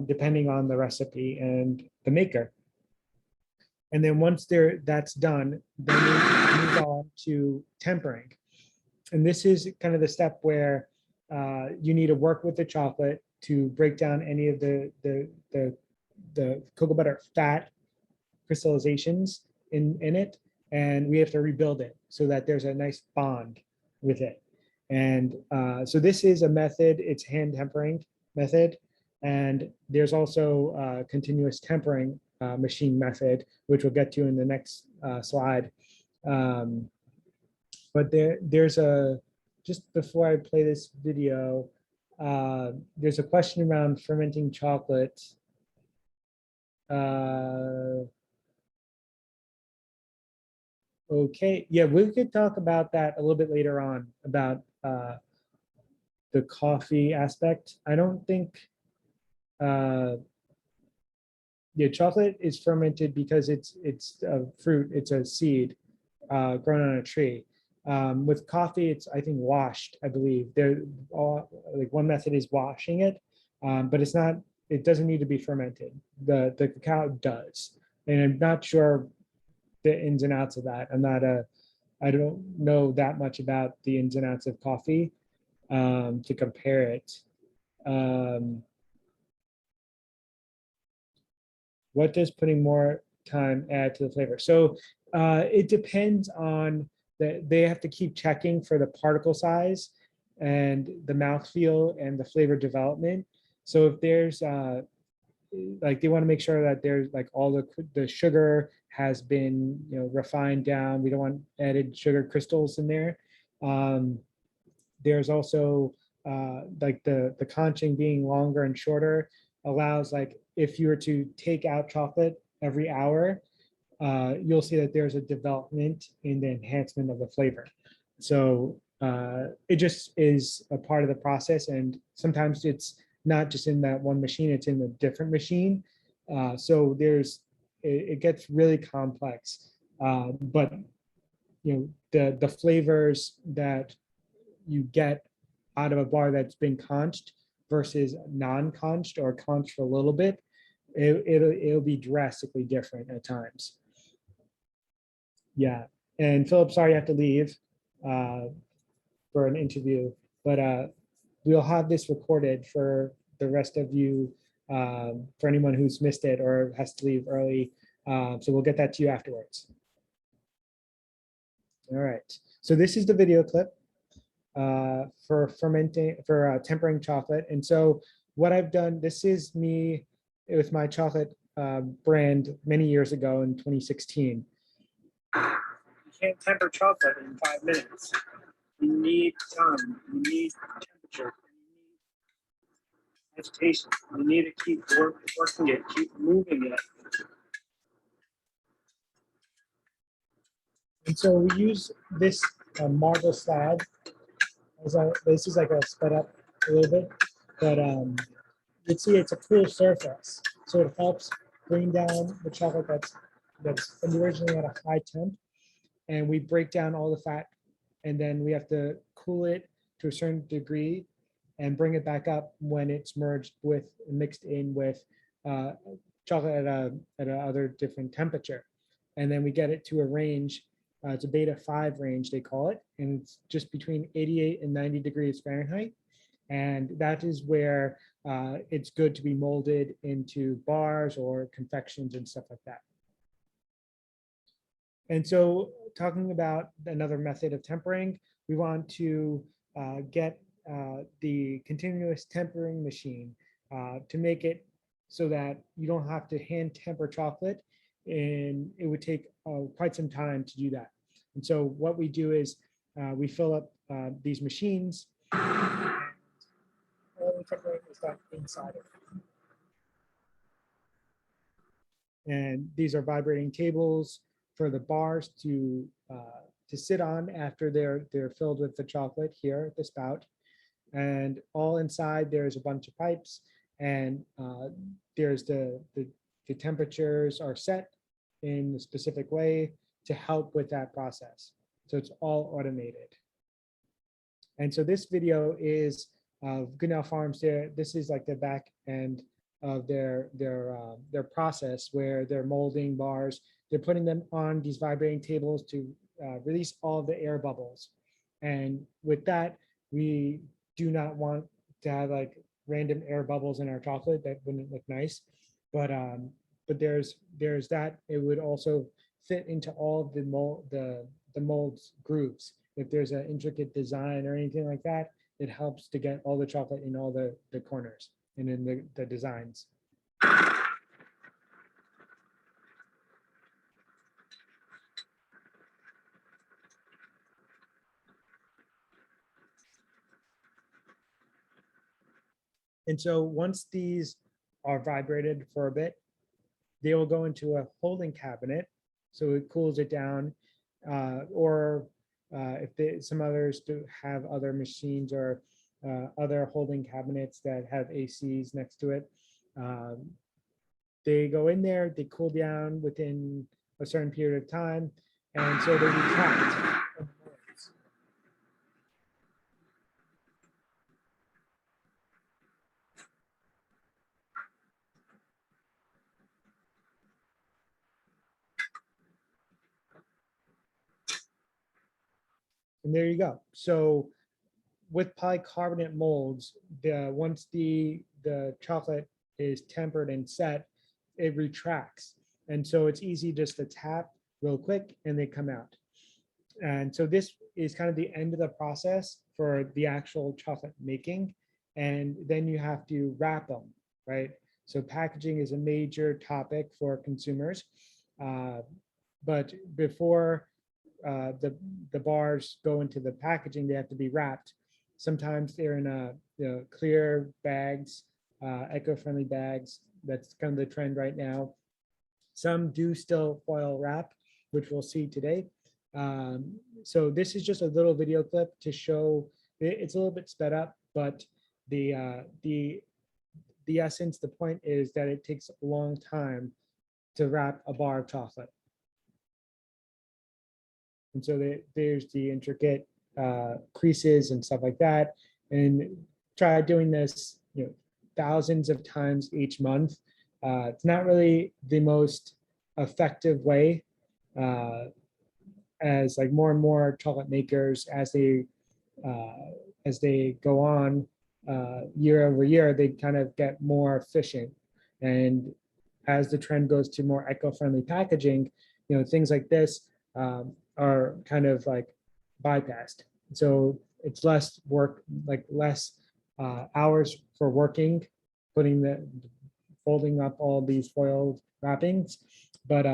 depending on the recipe and the maker. And then once that's done, then we move on to tempering. And this is kind of the step where you need to work with the chocolate to break down any of the cocoa butter fat crystallizations in it. And we have to rebuild it so that there's a nice bond with it. And so this is a method, it's hand tempering method. And there's also continuous tempering machine method, which we'll get to in the next slide. But there's just before I play this video, there's a question around fermenting chocolate. Okay, yeah, we could talk about that a little bit later on about the coffee aspect. I don't think, yeah, chocolate is fermented because it's a fruit, it's a seed grown on a tree. With coffee, it's I think washed. I believe they're all like one method is washing it, but it's not. It doesn't need to be fermented. The cacao does, and I'm not sure the ins and outs of that. I don't know that much about the ins and outs of coffee to compare it. What does putting more time add to the flavor? So it depends on they have to keep checking for the particle size and the mouthfeel and the flavor development. So if there's like they want to make sure that there's like all the sugar has been refined down. We don't want added sugar crystals in there. There's also like the conching being longer and shorter allows, like if you were to take out chocolate every hour, you'll see that there's a development in the enhancement of the flavor. So it just is a part of the process, and sometimes it's not just in that one machine, it's in a different machine. So it gets really complex, but the flavors that you get out of a bar that's been conched versus non-conched or conched for a little bit, it'll be drastically different at times. Yeah, and Philip, sorry you have to leave for an interview, but we'll have this recorded for the rest of you, for anyone who's missed it or has to leave early. So we'll get that to you afterwards. All right, so this is the video clip for tempering chocolate. And so what I've done, this is me with my chocolate brand many years ago in 2016. You can't temper chocolate in 5 minutes. You need time, you need temperature, you need agitation. You need to keep working it, keep moving it. And so we use this marble slab. This is like a sped up a little bit, but you see it's a cool surface. So it helps bring down the chocolate that's originally at a high temp, and we break down all the fat, and then we have to cool it to a certain degree and bring it back up when it's merged with, mixed in with chocolate at a other different temperature. And then we get it to a range, it's a beta 5 range, they call it, and it's just between 88 and 90 degrees Fahrenheit. And that is where it's good to be molded into bars or confections and stuff like that. And so talking about another method of tempering, we want to get the continuous tempering machine to make it so that you don't have to hand temper chocolate, and it would take quite some time to do that. And so what we do is we fill up these machines, and all the tempering is done inside of it. And these are vibrating tables for the bars to sit on after they're filled with the chocolate here at the spout. And all inside there's a bunch of pipes, and there's the temperatures are set in a specific way to help with that process. So it's all automated. And so this video is of Goodnow Farms. There, this is like the back end of their process where they're molding bars. They're putting them on these vibrating tables to release all the air bubbles. And with that, we do not want to have like random air bubbles in our chocolate. That wouldn't look nice. But there's that. It would also fit into all of the mold's grooves. If there's an intricate design or anything like that, it helps to get all the chocolate in all the corners and in the designs. And so once these are vibrated for a bit, they will go into a holding cabinet. So it cools it down, if some others do have other machines or other holding cabinets that have ACs next to it. They go in there, they cool down within a certain period of time, and so they retract. And there you go. So with polycarbonate molds, once the chocolate is tempered and set, it retracts. And so it's easy just to tap real quick and they come out. And so this is kind of the end of the process for the actual chocolate making. And then you have to wrap them, right? So packaging is a major topic for consumers. But before the bars go into the packaging, they have to be wrapped. Sometimes they're in clear bags, eco-friendly bags. That's kind of the trend right now. Some do still foil wrap, which we'll see today. So this is just a little video clip to show. It's a little bit sped up, but the essence, the point is that it takes a long time to wrap a bar of chocolate. And so there's the intricate creases and stuff like that. And try doing this, thousands of times each month. It's not really the most effective way, as like more and more chocolate makers, as they go on year over year, they kind of get more efficient. And as the trend goes to more eco-friendly packaging, things like this are kind of like bypassed. So it's less work, like less hours for working, folding up all these foiled wrappings, but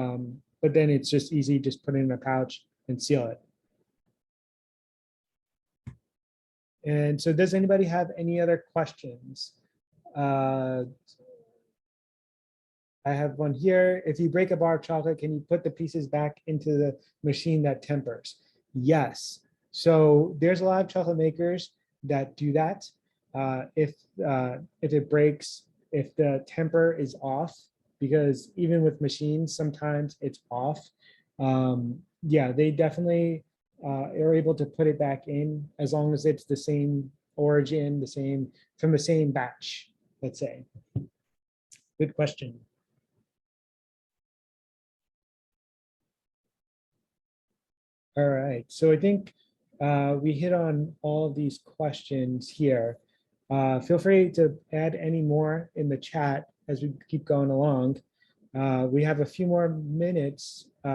then it's just easy, just put it in a pouch and seal it. And so does anybody have any other questions? I have one here. If you break a bar of chocolate, can you put the pieces back into the machine that tempers? Yes. So there's a lot of chocolate makers that do that. If it breaks, if the temper is off, because even with machines, sometimes it's off. Yeah, they definitely are able to put it back in as long as it's the same origin, from the same batch, let's say. Good question. All right, so I think we hit on all of these questions here. Feel free to add any more in the chat as we keep going along. We have a few more minutes. We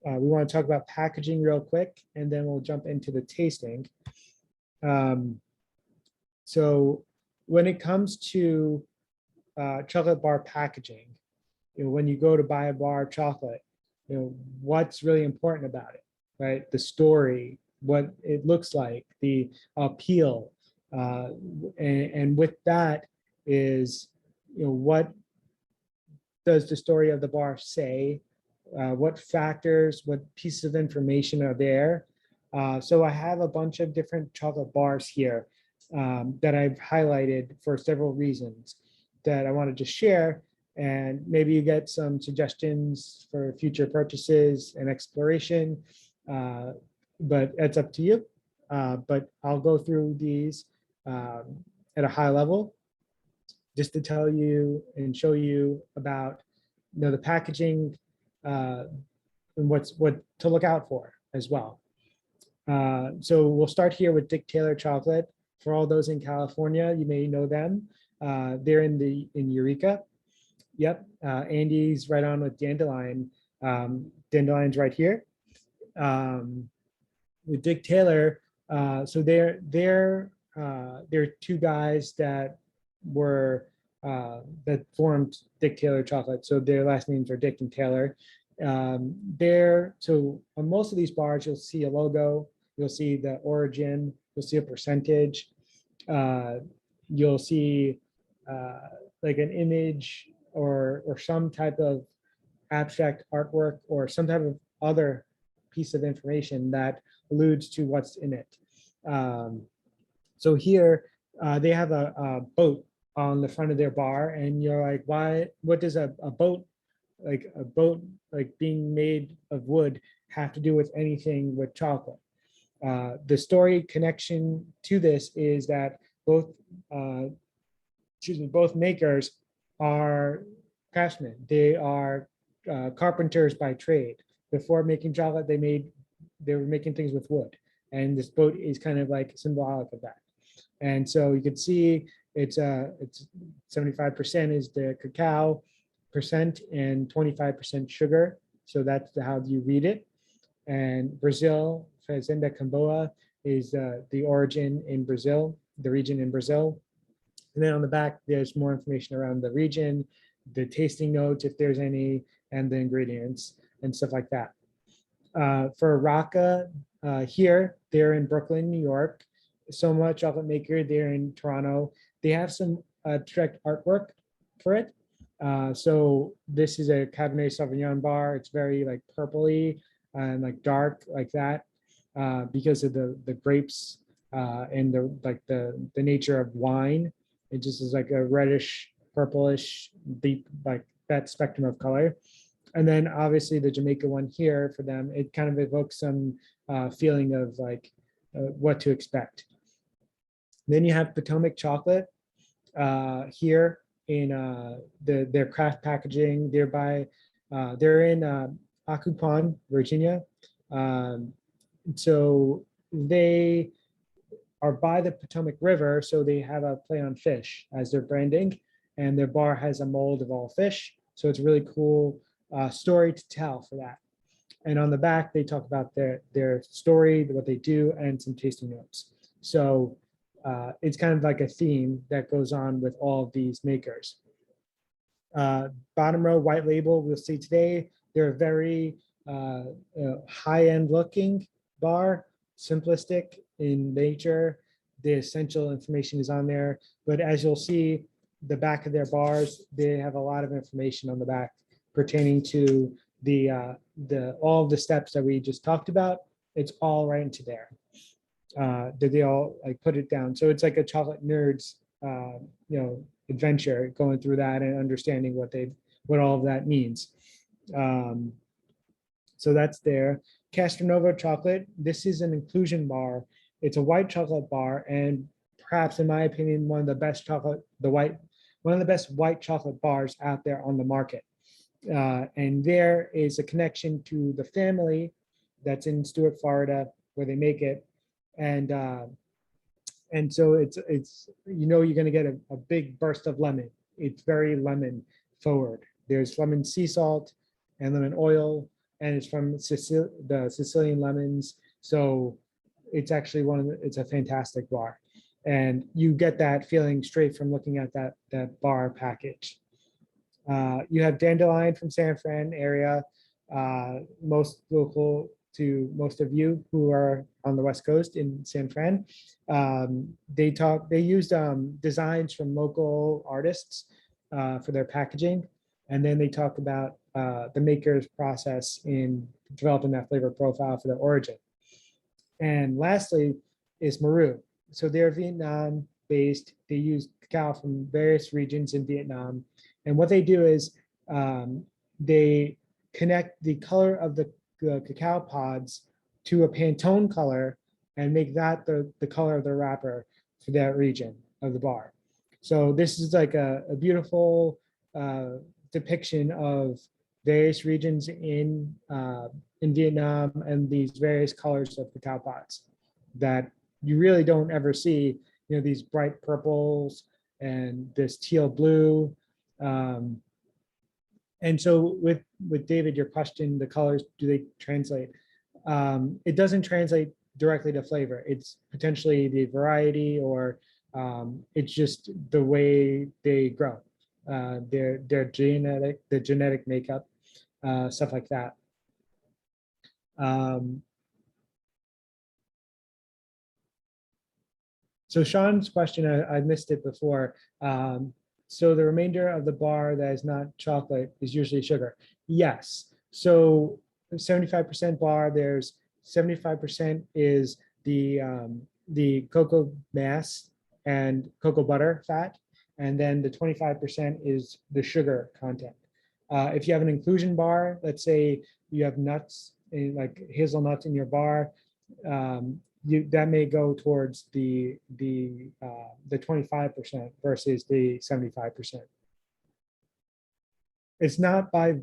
want to talk about packaging real quick, and then we'll jump into the tasting. So when it comes to chocolate bar packaging, when you go to buy a bar of chocolate, what's really important about it, right? The story, what it looks like, the appeal, and with that is, what does the story of the bar say? What factors, what pieces of information are there? So I have a bunch of different chocolate bars here that I've highlighted for several reasons that I wanted to share. And maybe you get some suggestions for future purchases and exploration, but it's up to you. But I'll go through these at a high level just to tell you and show you about the packaging and what to look out for as well. So we'll start here with Dick Taylor chocolate. For all those in California, you may know them. They're in Eureka. Yep, Andy's right on with Dandelion. Dandelion's right here. With Dick Taylor, so they're two guys that were that formed Dick Taylor Chocolate. So their last names are Dick and Taylor. So on most of these bars, you'll see a logo, you'll see the origin, you'll see a percentage, you'll see like an image or some type of abstract artwork or some type of other piece of information that alludes to what's in it. So here they have a boat on the front of their bar, and you're like, why? What does a boat like being made of wood have to do with anything with chocolate? The story connection to this is that both makers are craftsmen. They are carpenters by trade. Before making chocolate, they were making things with wood, and this boat is kind of like symbolic of that. And so you could see it's 75% is the cacao percent and 25% sugar. So that's how you read it. And Brazil, Fazenda Camboa, is the origin in Brazil, the region in Brazil. And then on the back, there's more information around the region, the tasting notes, if there's any, and the ingredients and stuff like that. For Raka, here, they're in Brooklyn, New York. Soma Chocolate Maker, they're in Toronto. They have some direct artwork for it. So this is a Cabernet Sauvignon bar. It's very like purpley and like dark like that because of the grapes and the nature of wine. It just is like a reddish, purplish, deep, like that spectrum of color. And then obviously the Jamaica one here for them, it kind of evokes some feeling of like what to expect. Then you have Potomac Chocolate here in their craft packaging. They're in Occoquan, Virginia. So they are by the Potomac River, so they have a play on fish as their branding, and their bar has a mold of all fish. So it's a really cool story to tell for that. And on the back, they talk about their story, what they do, and some tasting notes. So it's kind of like a theme that goes on with all of these makers. Bottom row, white label, we'll see today. They're a very high-end looking bar, simplistic in nature. The essential information is on there. But as you'll see, the back of their bars, they have a lot of information on the back pertaining to all of the steps that we just talked about. It's all right into there. That they all like put it down. So it's like a chocolate nerds, adventure going through that and understanding what all of that means. So that's there. Castronova chocolate. This is an inclusion bar. It's a white chocolate bar, and perhaps, in my opinion, one of the best white chocolate bars out there on the market. And there is a connection to the family that's in Stuart, Florida, where they make it. And so it's you're going to get a big burst of lemon. It's very lemon forward. There's lemon sea salt and lemon oil, and it's from the Sicilian lemons. So it's actually it's a fantastic bar, and you get that feeling straight from looking at that bar package. You have Dandelion from San Fran area, most local to most of you who are on the West Coast in San Fran. They used designs from local artists for their packaging. And then they talk about the maker's process in developing that flavor profile for the origin. And lastly is Maru. So they're Vietnam based. They use cacao from various regions in Vietnam. And what they do is they connect the color of the cacao pods to a Pantone color and make that the color of the wrapper for that region of the bar. So this is like a beautiful depiction of various regions in Vietnam and these various colors of cacao pods that you really don't ever see. You know, these bright purples and this teal blue. And so with David, your question, the colors, do they translate? It doesn't translate directly to flavor. It's potentially the variety, or it's just the way they grow, their the genetic makeup, stuff like that. So Sean's question, I missed it before. So the remainder of the bar that is not chocolate is usually sugar. Yes. So 75% bar, there's 75% is the cocoa mass and cocoa butter fat. And then the 25% is the sugar content. If you have an inclusion bar, let's say you have nuts, like hazelnuts in your bar, that may go towards the 25% versus the 75%. It's not by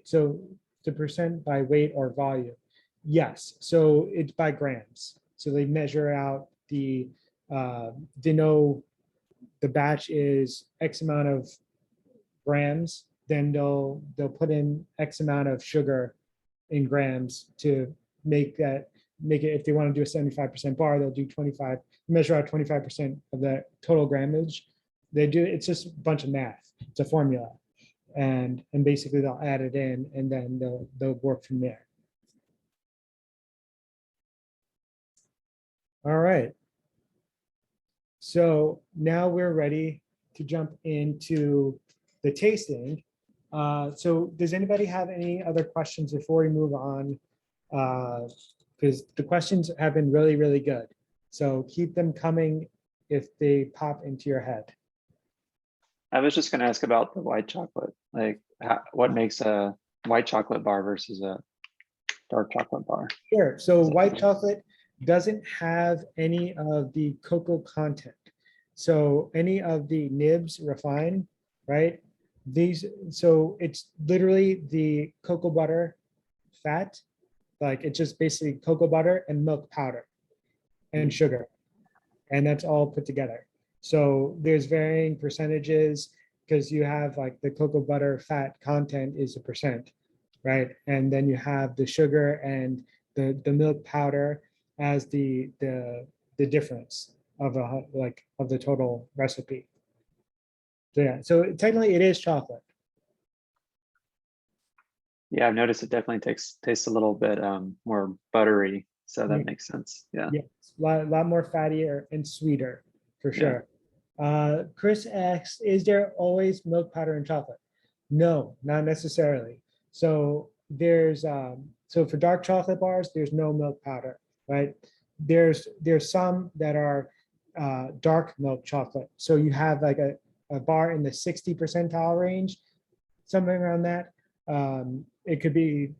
so the percent by weight or volume. Yes, so it's by grams. So they measure out they know the batch is X amount of grams, then they'll put in X amount of sugar in grams to make it, if they want to do a 75% bar, they'll do measure out 25% of the total grammage. It's just a bunch of math. It's a formula. And basically they'll add it in and then they'll work from there. All right. So now we're ready to jump into the tasting. So does anybody have any other questions before we move on? Because the questions have been really, really good. So keep them coming if they pop into your head. I was just going to ask about the white chocolate. Like, what makes a white chocolate bar versus a dark chocolate bar? Sure. So white chocolate doesn't have any of the cocoa content. So any of the nibs refined, right? So it's literally the cocoa butter fat. Like it's just basically cocoa butter and milk powder and sugar. And that's all put together. So there's varying percentages because you have like the cocoa butter fat content is 1%, right? And then you have the sugar and the milk powder as the difference of the total recipe. So yeah, so technically it is chocolate. Yeah, I've noticed it definitely tastes a little bit more buttery, so that Yeah. makes sense. Yeah. Yes, a lot more fattier and sweeter for sure. Chris asks, is there always milk powder in chocolate? No, not necessarily. So there's so for dark chocolate bars, there's no milk powder, right? There's some that are dark milk chocolate. So you have like a bar in the 60 percentile range, something around that. It could be,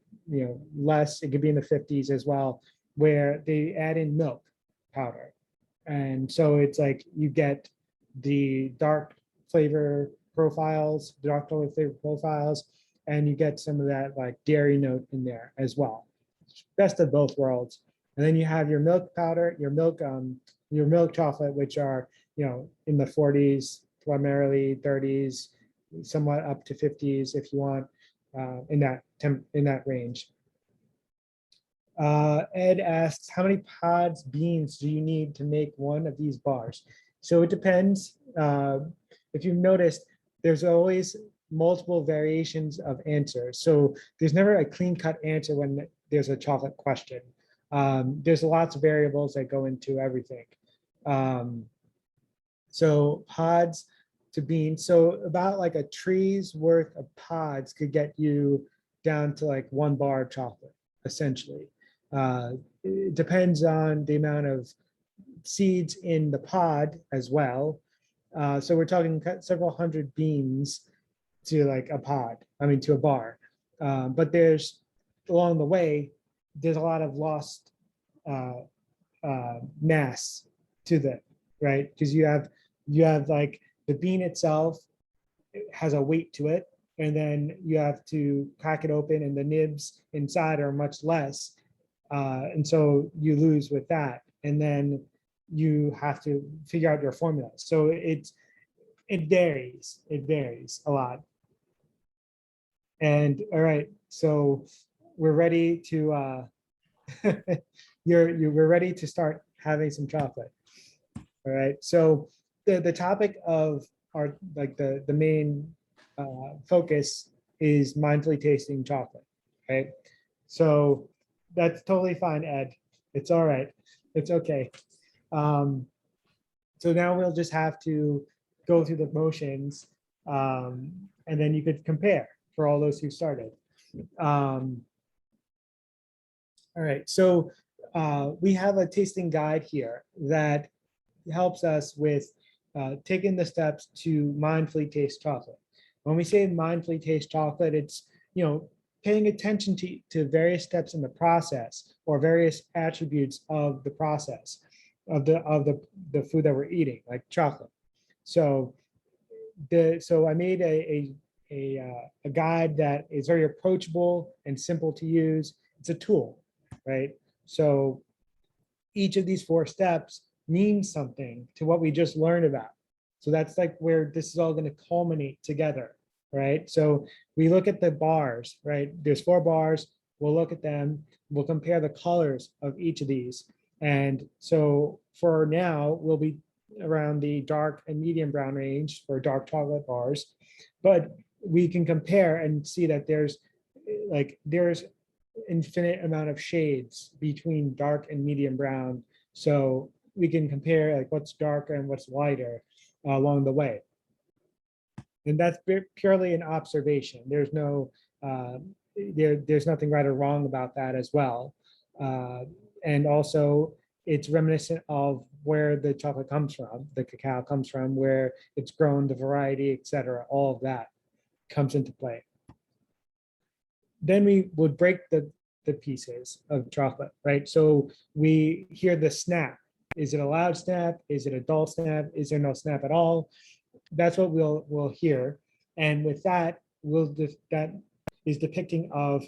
less, it could be in the 50s as well, where they add in milk powder. And so it's like you get the dark flavor profiles, dark chocolate flavor profiles, and you get some of that like dairy note in there as well. Best of both worlds. And then you have your milk powder, your milk chocolate, which are, in the 40s, primarily 30s, somewhat up to 50s if you want, in that range. Ed asks, how many pods beans do you need to make one of these bars? So it depends. If you've noticed, there's always multiple variations of answers. So there's never a clean cut answer when there's a chocolate question. There's lots of variables that go into everything. So pods, to beans. So about like a tree's worth of pods could get you down to like 1 bar of chocolate, essentially. It depends on the amount of seeds in the pod as well. So we're talking several hundred beans to like a pod, I mean, to a bar. But there's, along the way, there's a lot of lost mass to that, right? Because you have like the bean itself has a weight to it, and then you have to crack it open, and the nibs inside are much less, and so you lose with that, and then you have to figure out your formula. So it varies a lot. And all right, so we're ready to we're ready to start having some chocolate. All right, so the topic of our, like the main focus is mindfully tasting chocolate, right? So that's totally fine, Ed. It's all right. It's okay. So now we'll just have to go through the motions, and then you could compare for all those who started. All right, so we have a tasting guide here that helps us with taking the steps to mindfully taste chocolate. When we say mindfully taste chocolate, it's, paying attention to various steps in the process or various attributes of the process of the food that we're eating, like chocolate. So I made a guide that is very approachable and simple to use. It's a tool, right? So each of these 4 steps means something to what we just learned about. So that's like where this is all going to culminate together, right? So we look at the bars, right? There's 4 bars. We'll look at them. We'll compare the colors of each of these. And so for now, we'll be around the dark and medium brown range for dark chocolate bars, but we can compare and see that there's infinite amount of shades between dark and medium brown. So we can compare like what's darker and what's lighter along the way. And that's purely an observation. There's no, there's nothing right or wrong about that as well. And also it's reminiscent of where the chocolate comes from, the cacao comes from, where it's grown, the variety, etc. All of that comes into play. Then we would break the pieces of chocolate, right? So we hear the snap. Is it a loud snap? Is it a dull snap? Is there no snap at all? That's what we'll hear. And with that, that is depicting of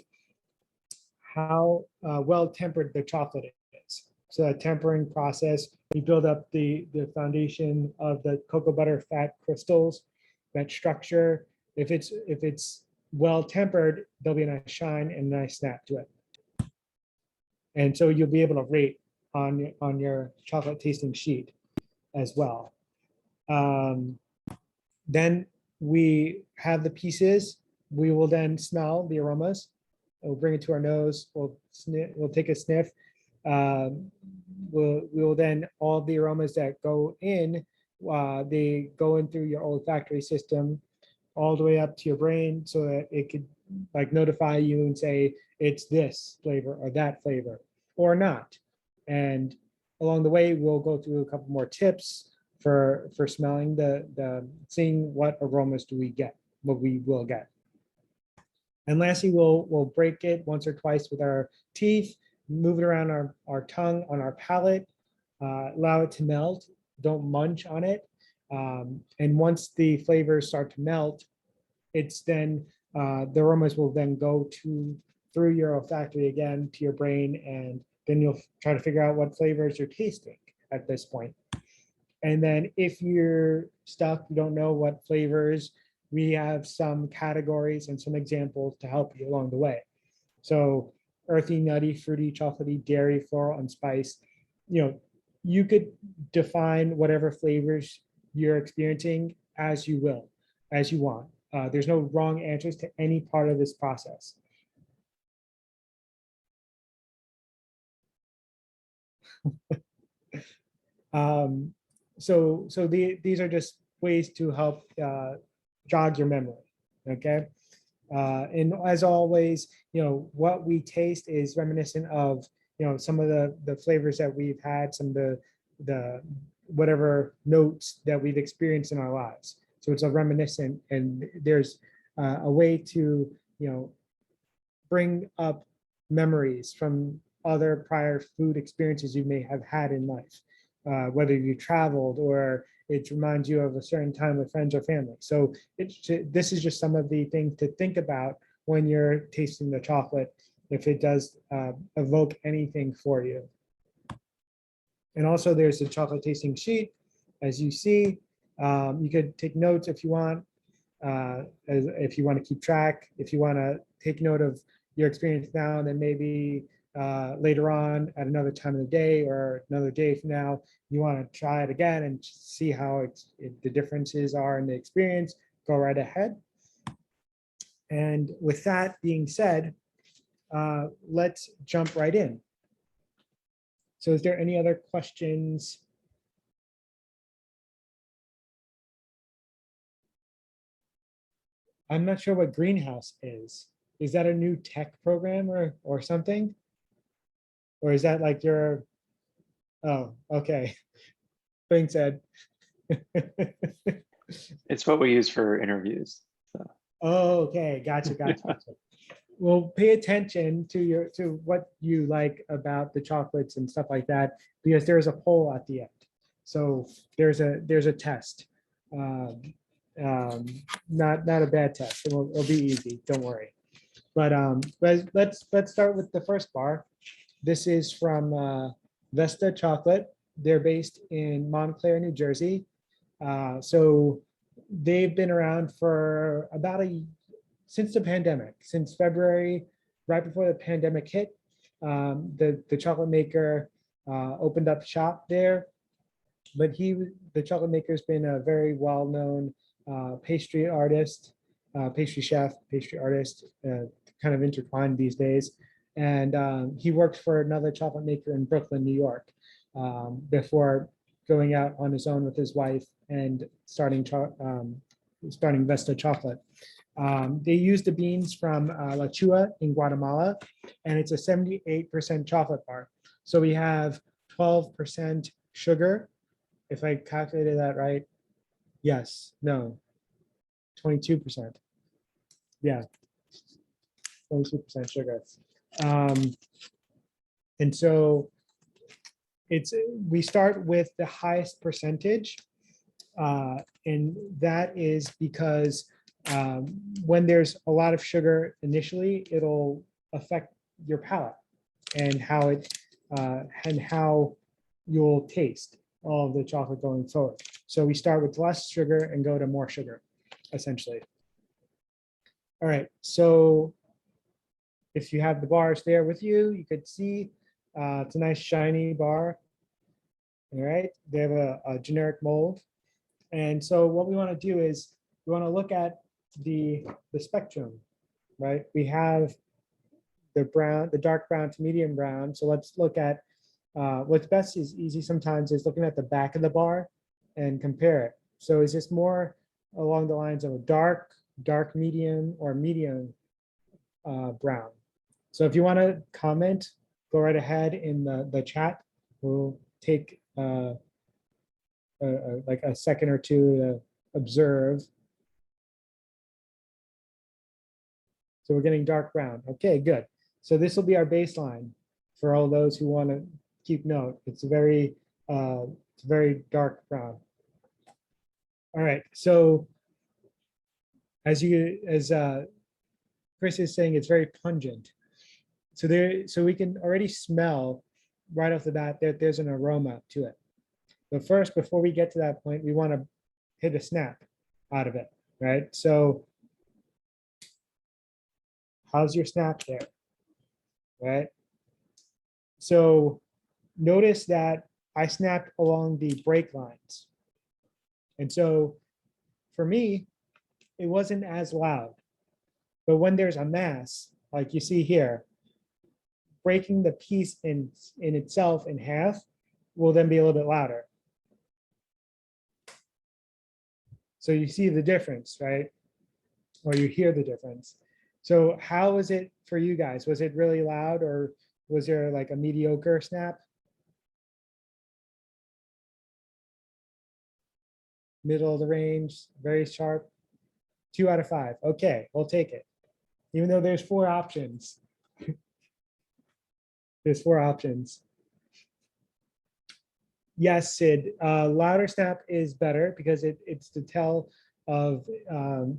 how well tempered the chocolate is. So a tempering process, we build up the foundation of the cocoa butter fat crystals, that structure. If it's well tempered, there'll be a nice shine and nice snap to it. And so you'll be able to rate on your chocolate tasting sheet as well. Then we have the pieces. We will then smell the aromas. We'll bring it to our nose. We'll take a sniff. We will then, all the aromas that go in, they go in through your olfactory system all the way up to your brain, so that it could like notify you and say it's this flavor or that flavor or not. And along the way, we'll go through a couple more tips for smelling seeing what aromas do we get, what we will get. And lastly, we'll break it once or twice with our teeth, move it around our tongue, on our palate, allow it to melt. Don't munch on it. And once the flavors start to melt, it's then the aromas will then go through your olfactory again to your brain, and then you'll try to figure out what flavors you're tasting at this point. And then if you're stuck, you don't know what flavors, we have some categories and some examples to help you along the way. So earthy, nutty, fruity, chocolatey, dairy, floral, and spice. You could define whatever flavors you're experiencing as you will, as you want. There's no wrong answers to any part of this process. These are just ways to help jog your memory. Okay. And as always, what we taste is reminiscent of, some of the flavors that we've had, some of the whatever notes that we've experienced in our lives. So it's a reminiscent, and there's a way to, bring up memories from other prior food experiences you may have had in life, whether you traveled or it reminds you of a certain time with friends or family. So this is just some of the things to think about when you're tasting the chocolate, if it does evoke anything for you. And also there's the chocolate tasting sheet. As you see, you could take notes if you want, if you want to keep track, if you want to take note of your experience now, and then maybe later on at another time of the day or another day from now, you want to try it again and see how the differences are in the experience, go right ahead. And with that being said, let's jump right in. So is there any other questions? I'm not sure what Greenhouse is. Is that a new tech program or something? Or is that like your, oh, okay. Thanks, Ed. It's what we use for interviews. So. Oh, okay, gotcha. Well, pay attention to what you like about the chocolates and stuff like that, because there's a poll at the end. So there's a test. Not a bad test. It'll be easy. Don't worry. But let's start with the first bar. This is from Vesta Chocolate. They're based in Montclair, New Jersey. So they've been around for about since the pandemic, since February, right before the pandemic hit. The chocolate maker opened up shop there, but the chocolate maker has been a very well-known pastry artist, pastry chef, pastry artist, kind of intertwined these days. And he worked for another chocolate maker in Brooklyn, New York, before going out on his own with his wife and starting Vesta Chocolate. They use the beans from La Chua in Guatemala, and it's a 78% chocolate bar. So we have 12% sugar, if I calculated that right. Yes, no, 22%. Yeah, 22% sugar. And so we start with the highest percentage, and that is because when there's a lot of sugar initially, it'll affect your palate and how you'll taste all of the chocolate going forward. So we start with less sugar and go to more sugar, essentially. All right, so if you have the bars there with you, you could see it's a nice shiny bar. All right, they have a generic mold. And so what we want to do is we want to look at the spectrum, right? We have the brown, the dark brown to medium brown. So let's look at what's best is easy sometimes is looking at the back of the bar and compare it. So is this more along the lines of a dark medium, or medium brown? So if you want to comment, go right ahead in the chat. We'll take like a second or two to observe. So we're getting dark brown. Okay, good. So this will be our baseline for all those who want to keep note. It's very dark brown. All right. So as Chris is saying, it's very pungent. So we can already smell right off the bat that there's an aroma to it. But first, before we get to that point, we want to hit a snap out of it, right? So how's your snap there, right? So notice that I snapped along the break lines. And so for me, it wasn't as loud. But when there's a mass, like you see here, breaking the piece in itself in half will then be a little bit louder. So you see the difference, right? Or you hear the difference. So how was it for you guys? Was it really loud, or was there like a mediocre snap? Middle of the range, very sharp? 2 out of 5. Okay, we'll take it. Even though there's 4 options. There's 4 options. Yes, Sid, louder snap is better because it's to tell of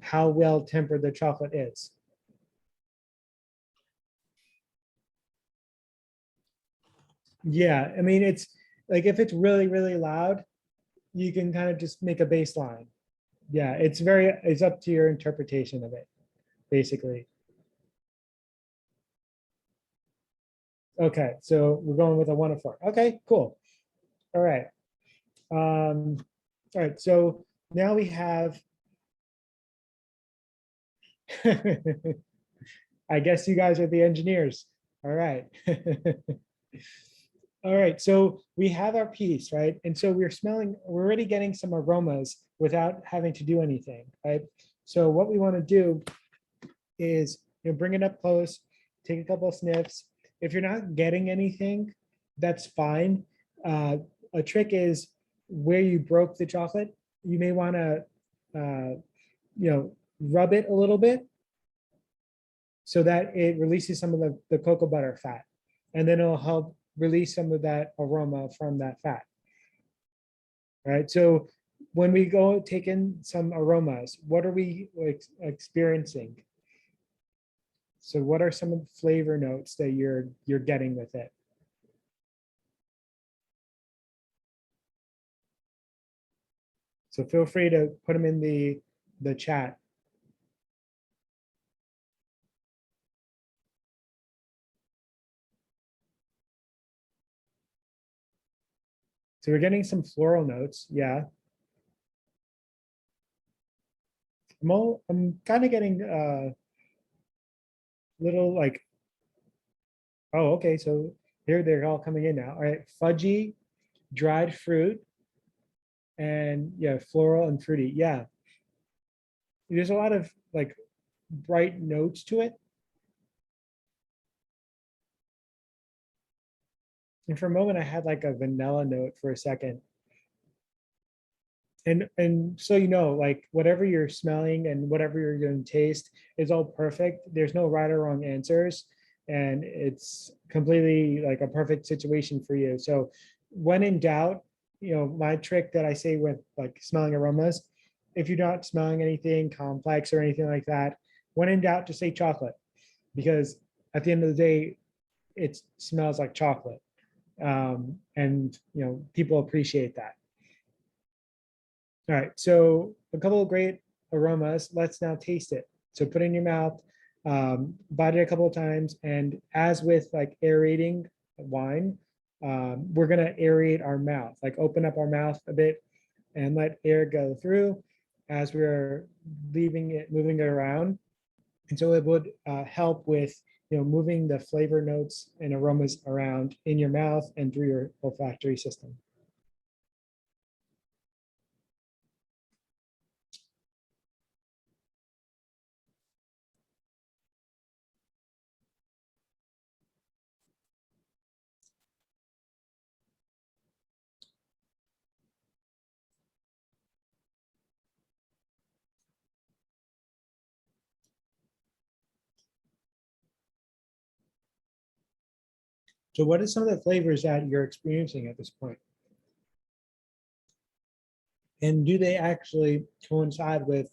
how well tempered the chocolate is. Yeah, I mean, it's like if it's really, really loud, you can kind of just make a baseline. Yeah, it's up to your interpretation of it, basically. Okay, so we're going with a 1 of 4. Okay, cool. All right. All right, so now we have I guess you guys are the engineers. All right. All right, so we have our piece, right? And so we're already getting some aromas without having to do anything, right? So what we want to do is, bring it up close, take a couple of sniffs. If you're not getting anything, that's fine. A trick is where you broke the chocolate, you may want to, rub it a little bit so that it releases some of the cocoa butter fat, and then it'll help release some of that aroma from that fat. Right. So when we go take in some aromas, what are we experiencing? So what are some of the flavor notes that you're getting with it? So feel free to put them in the chat. So we're getting some floral notes. Yeah. I'm kind of getting little like, oh, okay. So here they're all coming in now. All right. Fudgy, dried fruit, and yeah, floral and fruity. Yeah. There's a lot of like bright notes to it. And for a moment, I had like a vanilla note for a second. And so, like whatever you're smelling and whatever you're going to taste is all perfect. There's no right or wrong answers. And it's completely like a perfect situation for you. So when in doubt, my trick that I say with like smelling aromas, if you're not smelling anything complex or anything like that, when in doubt, just say chocolate, because at the end of the day, it smells like chocolate. And people appreciate that. All right, so a couple of great aromas. Let's now taste it. So put it in your mouth, bite it a couple of times, and as with like aerating wine, we're gonna aerate our mouth, like open up our mouth a bit and let air go through as we're moving it around. And so it would help with moving the flavor notes and aromas around in your mouth and through your olfactory system. So what are some of the flavors that you're experiencing at this point? And do they actually coincide with,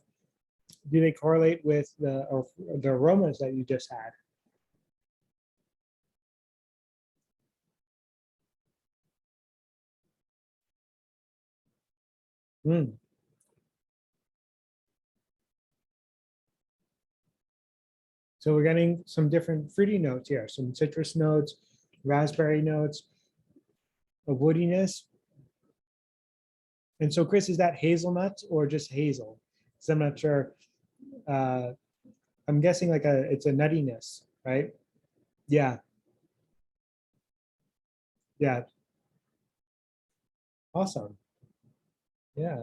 do they correlate with the aromas that you just had? Mm. So we're getting some different fruity notes here, some citrus notes, raspberry notes, a woodiness. And so Chris, is that hazelnuts or just hazel? Because I'm not sure. I'm guessing like it's a nuttiness, right? Yeah. Yeah. Awesome. Yeah.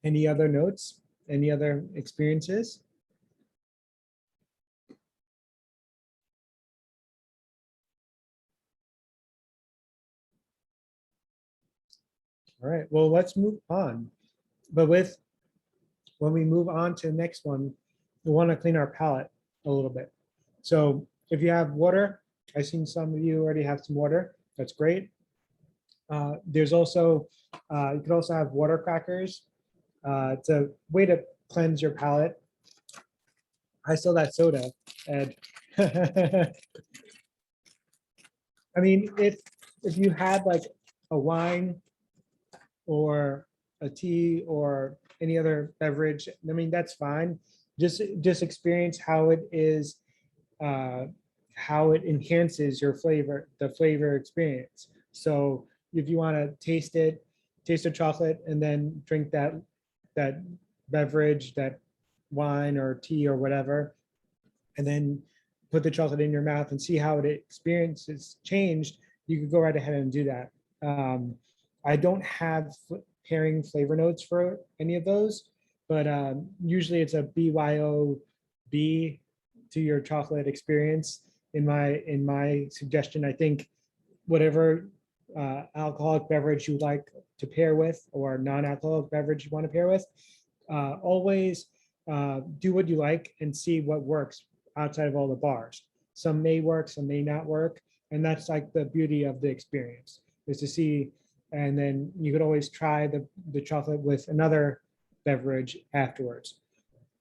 Any other notes? Any other experiences? All right, well, let's move on. But when we move on to the next one, we want to clean our palate a little bit. So if you have water, I've seen some of you already have some water. That's great. There's also, you could also have water crackers. It's a way to cleanse your palate. I still that soda, Ed. I mean, if you had like a wine or a tea or any other beverage, I mean, that's fine. Just experience how it is, how it enhances your flavor, the flavor experience. So if you want to taste it, taste the chocolate and then drink that beverage, that wine or tea or whatever, and then put the chocolate in your mouth and see how it experiences changed, you could go right ahead and do that. I don't have pairing flavor notes for any of those, but usually it's a BYOB to your chocolate experience. In my suggestion, I think whatever alcoholic beverage you like to pair with or non-alcoholic beverage you want to pair with, always do what you like and see what works outside of all the bars. Some may work, some may not work. And that's like the beauty of the experience, is to see, and then you could always try the chocolate with another beverage afterwards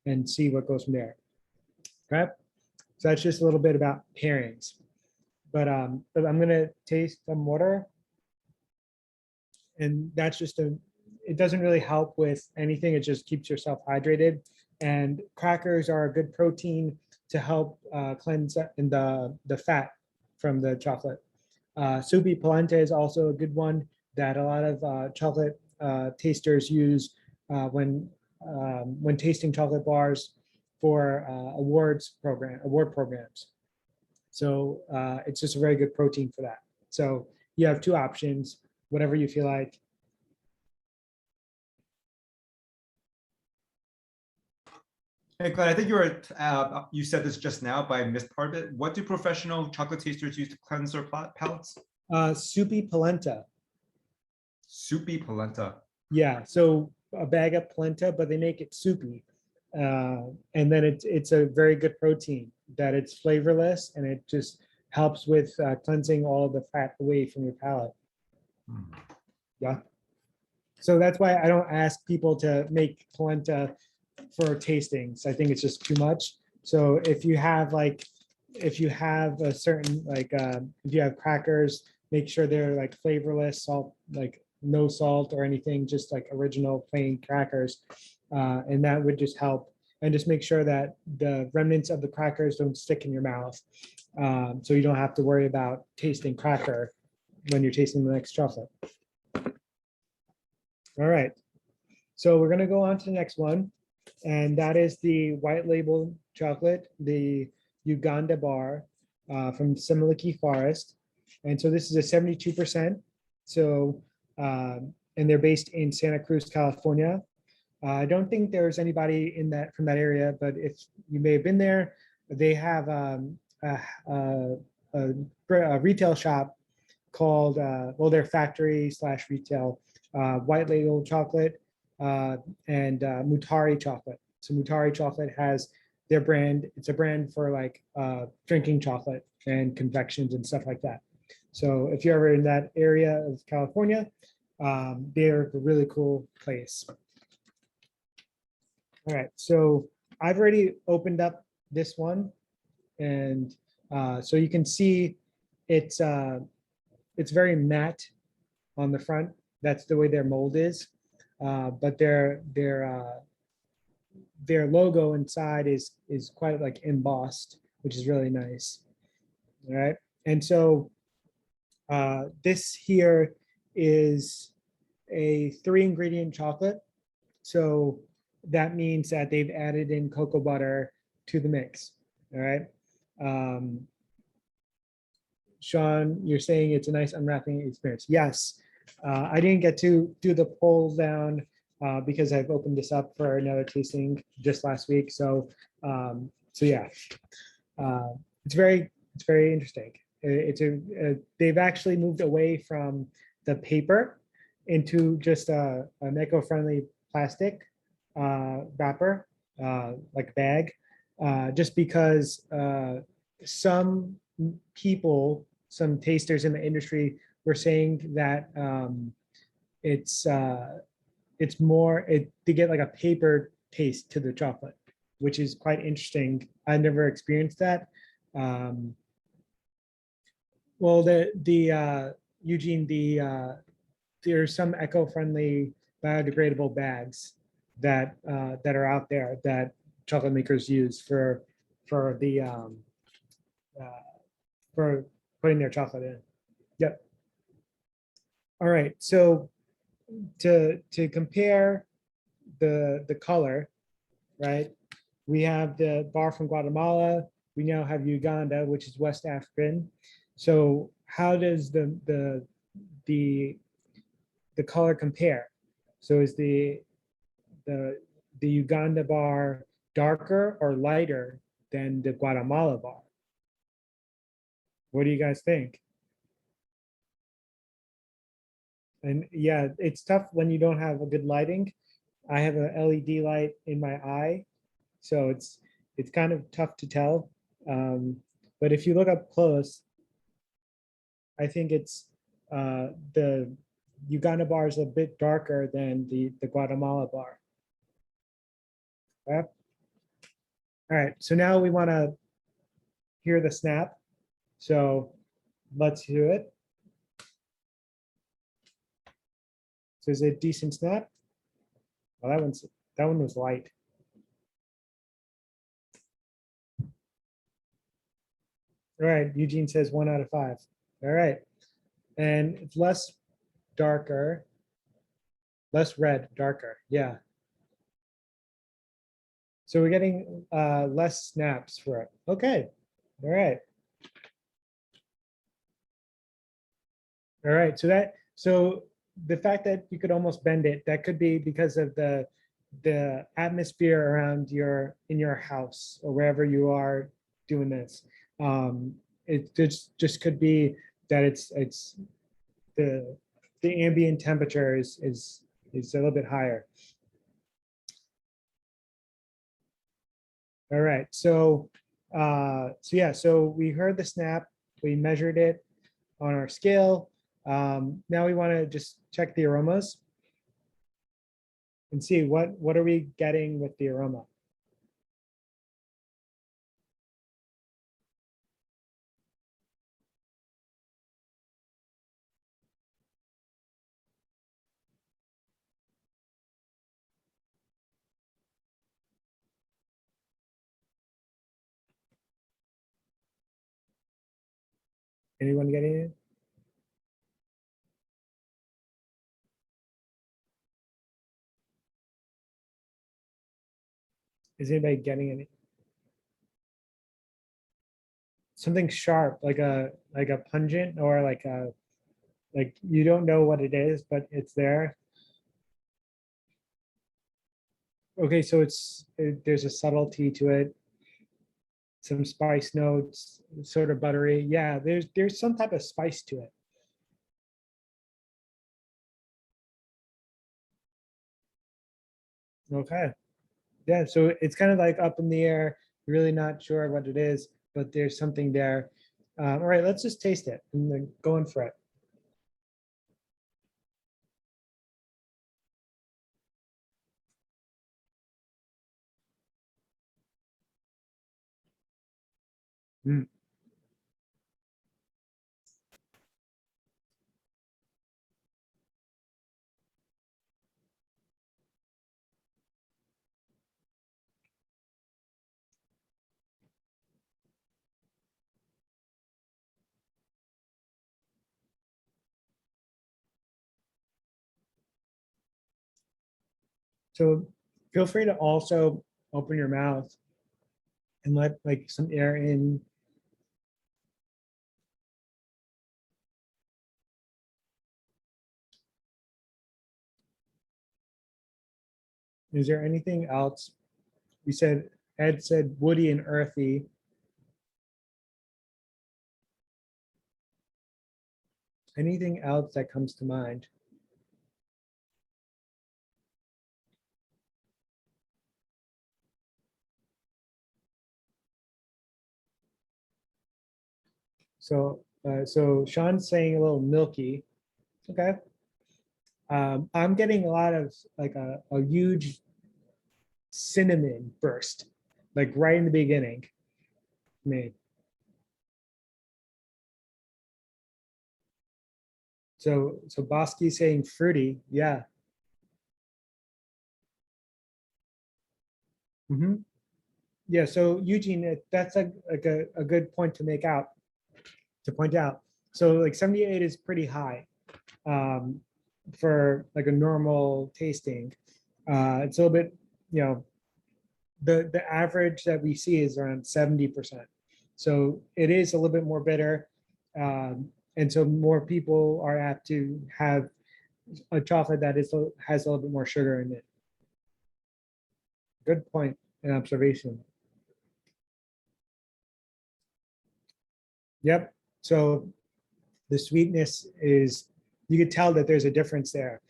and see what goes from there. Okay, so that's just a little bit about pairings. But I'm gonna taste some water. And that's just it doesn't really help with anything. It just keeps yourself hydrated. And crackers are a good protein to help cleanse in the fat from the chocolate. Soupy polenta is also a good one that a lot of chocolate tasters use when tasting chocolate bars for award programs. So it's just a very good protein for that. So you have two options, whatever you feel like. Hey, Glenn, I think you said this just now, but I missed part of it. What do professional chocolate tasters use to cleanse their palates? Soupy polenta. Soupy polenta. Yeah, so a bag of polenta, but they make it soupy. And then it's a very good protein that it's flavorless and it just helps with cleansing all of the fat away from your palate. Yeah. So that's why I don't ask people to make polenta for tastings. I think it's just too much. So if you have a certain if you have crackers, make sure they're like flavorless, salt, like no salt or anything, just like original plain crackers. And that would just help. And just make sure that the remnants of the crackers don't stick in your mouth. So you don't have to worry about tasting cracker when you're tasting the next chocolate. All right. So we're going to go on to the next one. And that is the white label chocolate, the Uganda bar from Similiki Forest. And so this is a 72%. So, and they're based in Santa Cruz, California. I don't think there's anybody from that area, but if you may have been there, they have a retail shop called, well, their factory / retail, white label chocolate and Mutari chocolate. So Mutari chocolate has their brand. It's a brand for like drinking chocolate and confections and stuff like that. So if you're ever in that area of California, they're a really cool place. All right, so I've already opened up this one, and so you can see it's very matte on the front. That's the way their mold is, but their logo inside is quite like embossed, which is really nice. All right, and so this here is a 3-ingredient chocolate. So that means that they've added in cocoa butter to the mix. All right. Sean, you're saying it's a nice unwrapping experience. Yes. I didn't get to do the pull down because I've opened this up for another tasting just last week. So, so yeah, it's very interesting. They've actually moved away from the paper into just an eco-friendly plastic wrapper, like bag, just because some people, some tasters in the industry were saying that it's more to get like a paper taste to the chocolate, which is quite interesting. I never experienced that. Well, Eugene, there's some eco-friendly biodegradable bags that are out there that chocolate makers use for the uh, for putting their chocolate in. Yep. All right. So to compare the color, right? We have the bar from Guatemala. We now have Uganda, which is West African. So how does the color compare? So is the Uganda bar darker or lighter than the Guatemala bar? What do you guys think? And yeah, it's tough when you don't have a good lighting. I have a LED light in my eye, so it's kind of tough to tell. But if you look up close, I think it's the Uganda bar is a bit darker than the Guatemala bar. Yep. All right, so now we want to hear the snap. So let's hear it. So is it a decent snap? Well, that one was light. All right, Eugene says 1 out of 5. All right, and it's less darker, less red, darker. Yeah. So we're getting less snaps for it. Okay. All right. All right. So the fact that you could almost bend it, that could be because of the atmosphere around in your house or wherever you are doing this. It just could be that it's the ambient temperature is a little bit higher. All right, so yeah, so we heard the snap, we measured it on our scale. Now we want to just check the aromas and see what are we getting with the aroma. Anyone getting it? Is anybody getting any? Something sharp, like a pungent or like you don't know what it is, but it's there. Okay, so there's a subtlety to it, some spice notes, sort of buttery. Yeah, there's some type of spice to it. Okay. Yeah, so it's kind of like up in the air, really not sure what it is, but there's something there. All right, let's just taste it and then go in for it. Mm. So feel free to also open your mouth and let like some air in. Is there anything else? We said, Ed said woody and earthy. Anything else that comes to mind? So Sean's saying a little milky. Okay. I'm getting a lot of like a huge cinnamon burst, like right in the beginning. Me. So Bosky's saying fruity. Yeah. Yeah. So Eugene, that's like a good point to make out, to point out. So like 78 is pretty high for like a normal tasting. It's a little bit, you know, the average that we see is around 70%. So it is a little bit more bitter. And so more people are apt to have a chocolate that has a little bit more sugar in it. Good point and observation. Yep. So the sweetness is, you could tell that there's a difference there.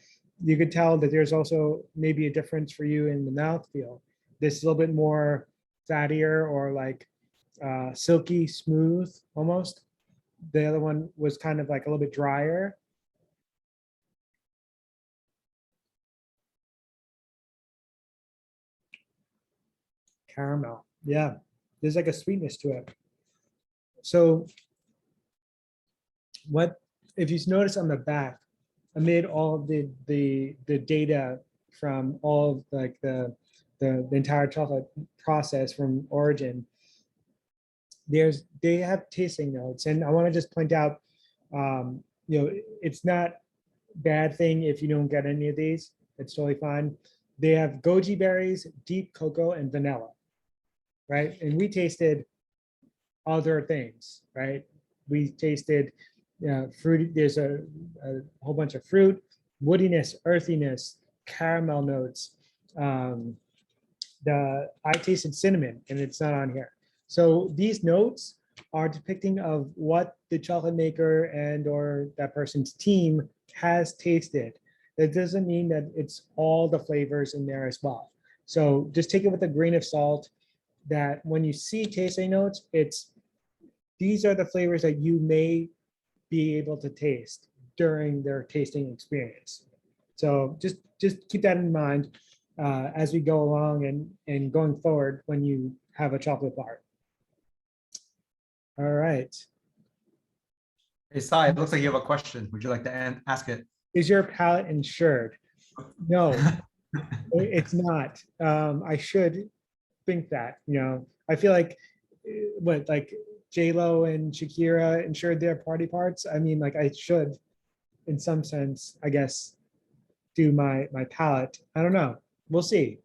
You could tell that there's also maybe a difference for you in the mouthfeel. This is a little bit more fattier or like silky smooth almost. The other one was kind of like a little bit drier. Caramel. Yeah, there's like a sweetness to it. So what, if you notice on the back, amid all of the data from all of like the entire chocolate process from origin, they have tasting notes, and I want to just point out, you know, it's not bad thing if you don't get any of these. It's totally fine. They have goji berries, deep cocoa, and vanilla, right? And we tasted other things, right? We tasted fruit. There's a whole bunch of fruit, woodiness, earthiness, caramel notes. I tasted cinnamon, and it's not on here. So these notes are depicting of what the chocolate maker and or that person's team has tasted. That doesn't mean that it's all the flavors in there as well. So just take it with a grain of salt, that when you see tasting notes, these are the flavors that you may be able to taste during their tasting experience. So just keep that in mind as we go along and going forward when you have a chocolate bar. All right. Hey, Sai, it looks like you have a question. Would you like to ask it? Is your palate insured? No, it's not. I should think that, you know, I feel like what, like J-Lo and Shakira insured their party parts. I mean, like I should, in some sense, I guess, do my palate. I don't know. We'll see.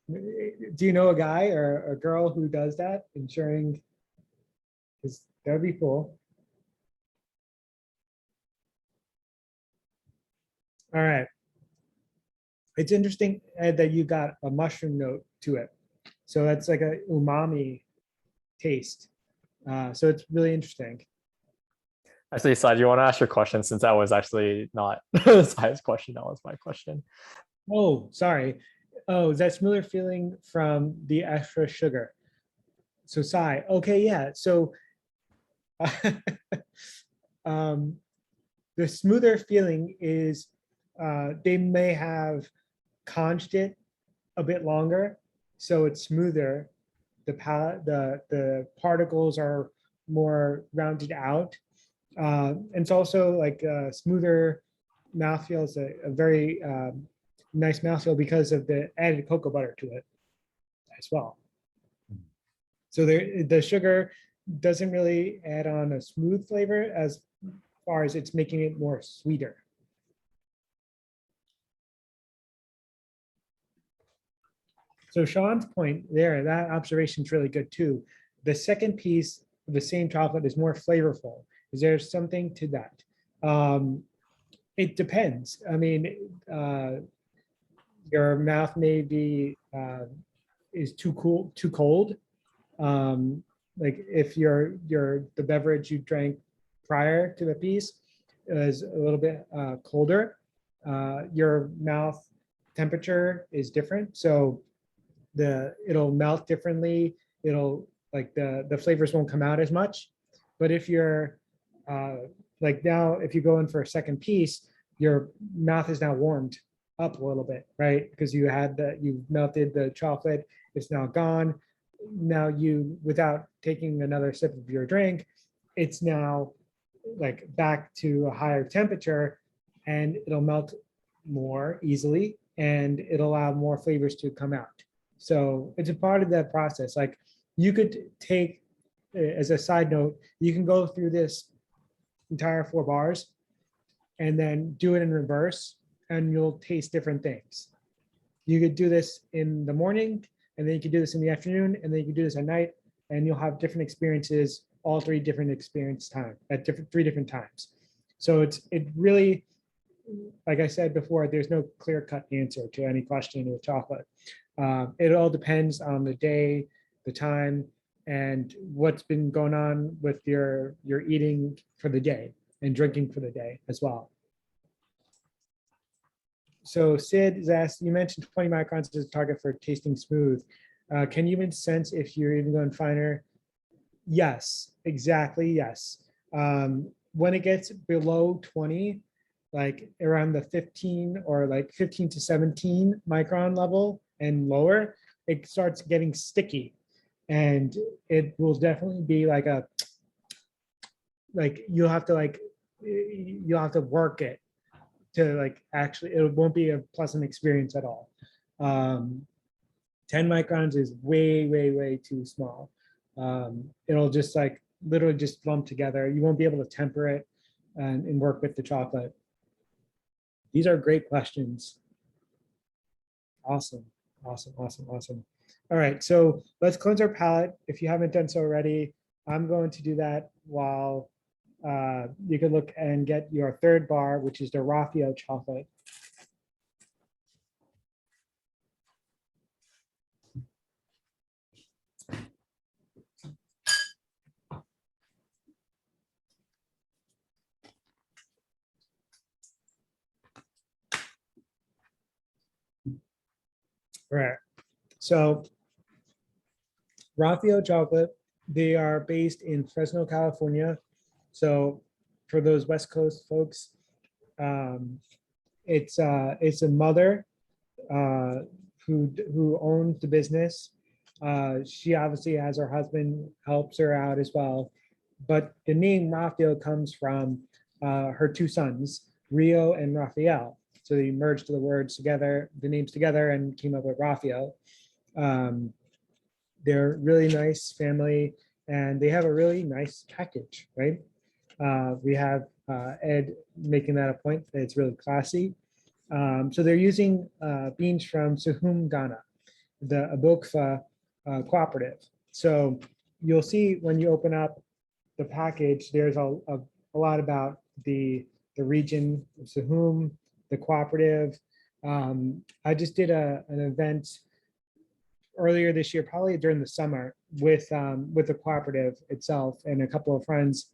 Do you know a guy or a girl who does that, insuring? Because that would be cool. All right. It's interesting, Ed, that you got a mushroom note to it. So that's like a umami taste. So it's really interesting. Actually, Sai, do you want to ask your question, since that was actually not Sai's question, that was my question. Oh, sorry. Oh, is that smoother feeling from the extra sugar? So Sai, okay, yeah. So the smoother feeling is they may have conched it a bit longer, so it's smoother. The particles are more rounded out. And it's also like a smoother mouthfeel. It's a very nice mouthfeel because of the added cocoa butter to it as well. So the sugar doesn't really add on a smooth flavor as far as it's making it more sweeter. So Sean's point there, that observation is really good too. The second piece of the same chocolate is more flavorful. Is there something to that? It depends. I mean, your mouth may be is too cool, too cold. Like if the beverage you drank prior to the piece is a little bit colder, your mouth temperature is different, so it'll melt differently. It'll like the flavors won't come out as much. But if you're like now, if you go in for a second piece, your mouth is now warmed up a little bit, right? Because you melted the chocolate, it's now gone. Now without taking another sip of your drink, it's now like back to a higher temperature, and it'll melt more easily, and it'll allow more flavors to come out. So it's a part of that process. Like you could take, as a side note, you can go through this entire 4 bars and then do it in reverse, and you'll taste different things. You could do this in the morning, and then you could do this in the afternoon, and then you could do this at night, and you'll have different experiences, all 3 different experience time at 3 different times. So it really, like I said before, there's no clear-cut answer to any question with chocolate. It all depends on the day, the time, and what's been going on with your eating for the day and drinking for the day as well. So Sid is asked, you mentioned 20 microns as a target for tasting smooth. Can you even sense if you're even going finer? Yes, exactly, yes. When it gets below 20, like around the 15 or like 15 to 17 micron level and lower, it starts getting sticky. And it will definitely be like you'll have to work it to like actually, it won't be a pleasant experience at all. 10 microns is way, way, way too small. It'll just like literally just lump together. You won't be able to temper it and work with the chocolate. These are great questions. Awesome, awesome, awesome, awesome. All right, so let's cleanse our palate. If you haven't done so already, I'm going to do that while you can look and get your 3rd bar, which is the Raffio chocolate. Right. So Raffio chocolate, they are based in Fresno, California. So for those West Coast folks, it's a mother who owns the business. She obviously has her husband helps her out as well. But the name Raffio comes from her 2 sons, Rio and Raphael. So they merged the names together and came up with Raffio. They're really nice family, and they have a really nice package, right? We have Ed making that a point that it's really classy. So they're using beans from Sahum, Ghana, the Abokfa cooperative. So you'll see when you open up the package, there's a lot about the region of Sahum, the cooperative. I just did an event earlier this year, probably during the summer, with the cooperative itself and a couple of friends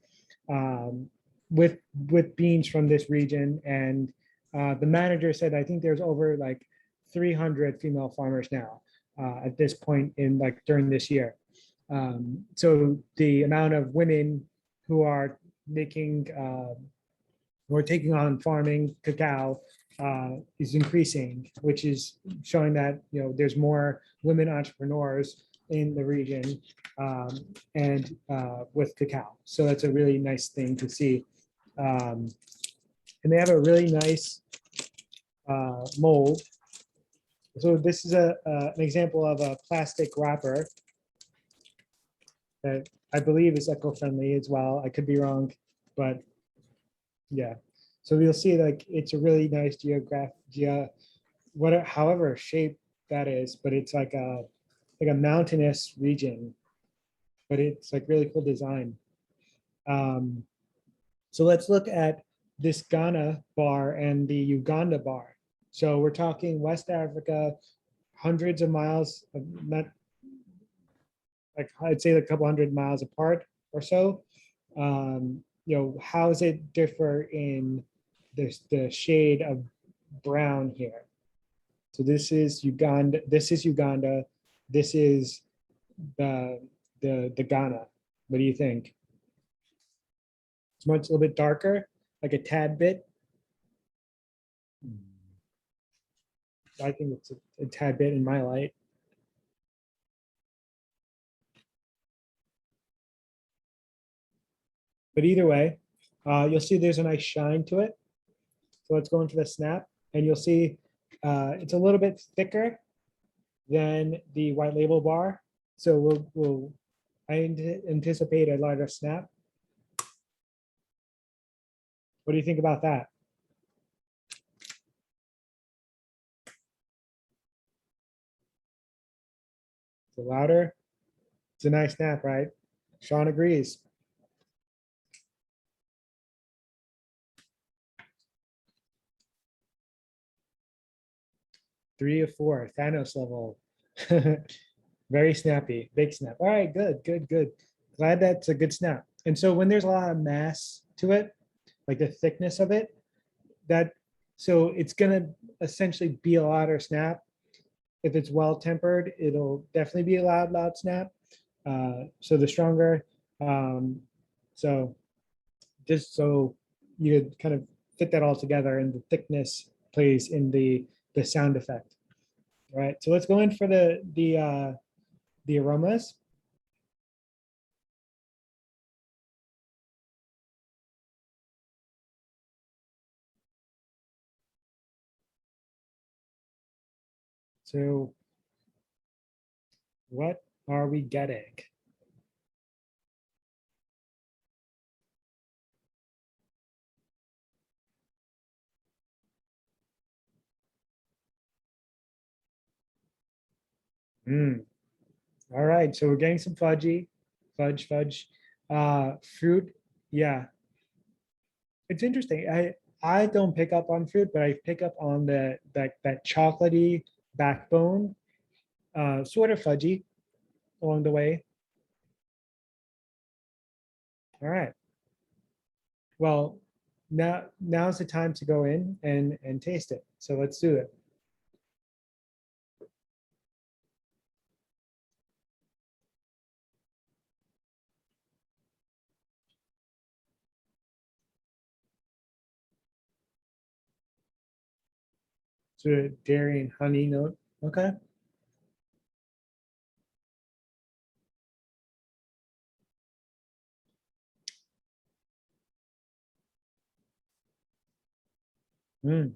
with beans from this region. And the manager said, I think there's over like 300 female farmers now at this point in like during this year. So the amount of women who are making who are taking on farming cacao is increasing, which is showing that there's more women entrepreneurs in the region and with cacao. So that's a really nice thing to see. And they have a really nice mold. So this is an example of a plastic wrapper that I believe is eco-friendly as well. I could be wrong, but yeah. So you'll see like it's a really nice however shape that is, but it's like a mountainous region, but it's like really cool design. So let's look at this Ghana bar and the Uganda bar. So we're talking West Africa, hundreds of miles, not like I'd say a couple hundred miles apart or so. How does it differ in the shade of brown here? So this is Uganda. This is Uganda. This is the Ghana. What do you think? It's much a little bit darker, like a tad bit. I think it's a tad bit in my light. But either way, you'll see there's a nice shine to it. So let's go into the snap, and you'll see it's a little bit thicker than the white label bar. So I anticipate a lighter snap. What do you think about that? It's louder. It's a nice snap, right? Sean agrees. Three or four, Thanos level. Very snappy, big snap. All right, good, good, good. Glad that's a good snap. And so when there's a lot of mass to it, like the thickness of it, so it's gonna essentially be a louder snap. If it's well tempered, it'll definitely be a loud snap. So the stronger, so just so you could kind of fit that all together, and the thickness plays in the sound effect. All right, so let's go in for the aromas. So what are we getting? All right, so we're getting some fudgy, fudge. Fruit, yeah. It's interesting. I don't pick up on fruit, but I pick up on that chocolatey backbone, sort of fudgy along the way. All right. Well, now's the time to go in and taste it. So let's do it. So dairy and honey note. Okay. Mm.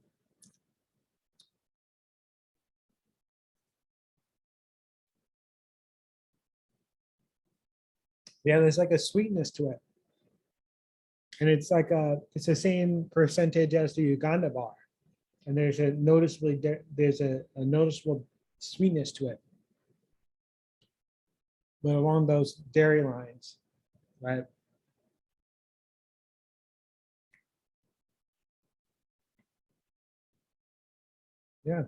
Yeah, there's like a sweetness to it. And it's it's the same percentage as the Uganda bar. And there's a noticeable sweetness to it. But along those dairy lines, right? Yeah.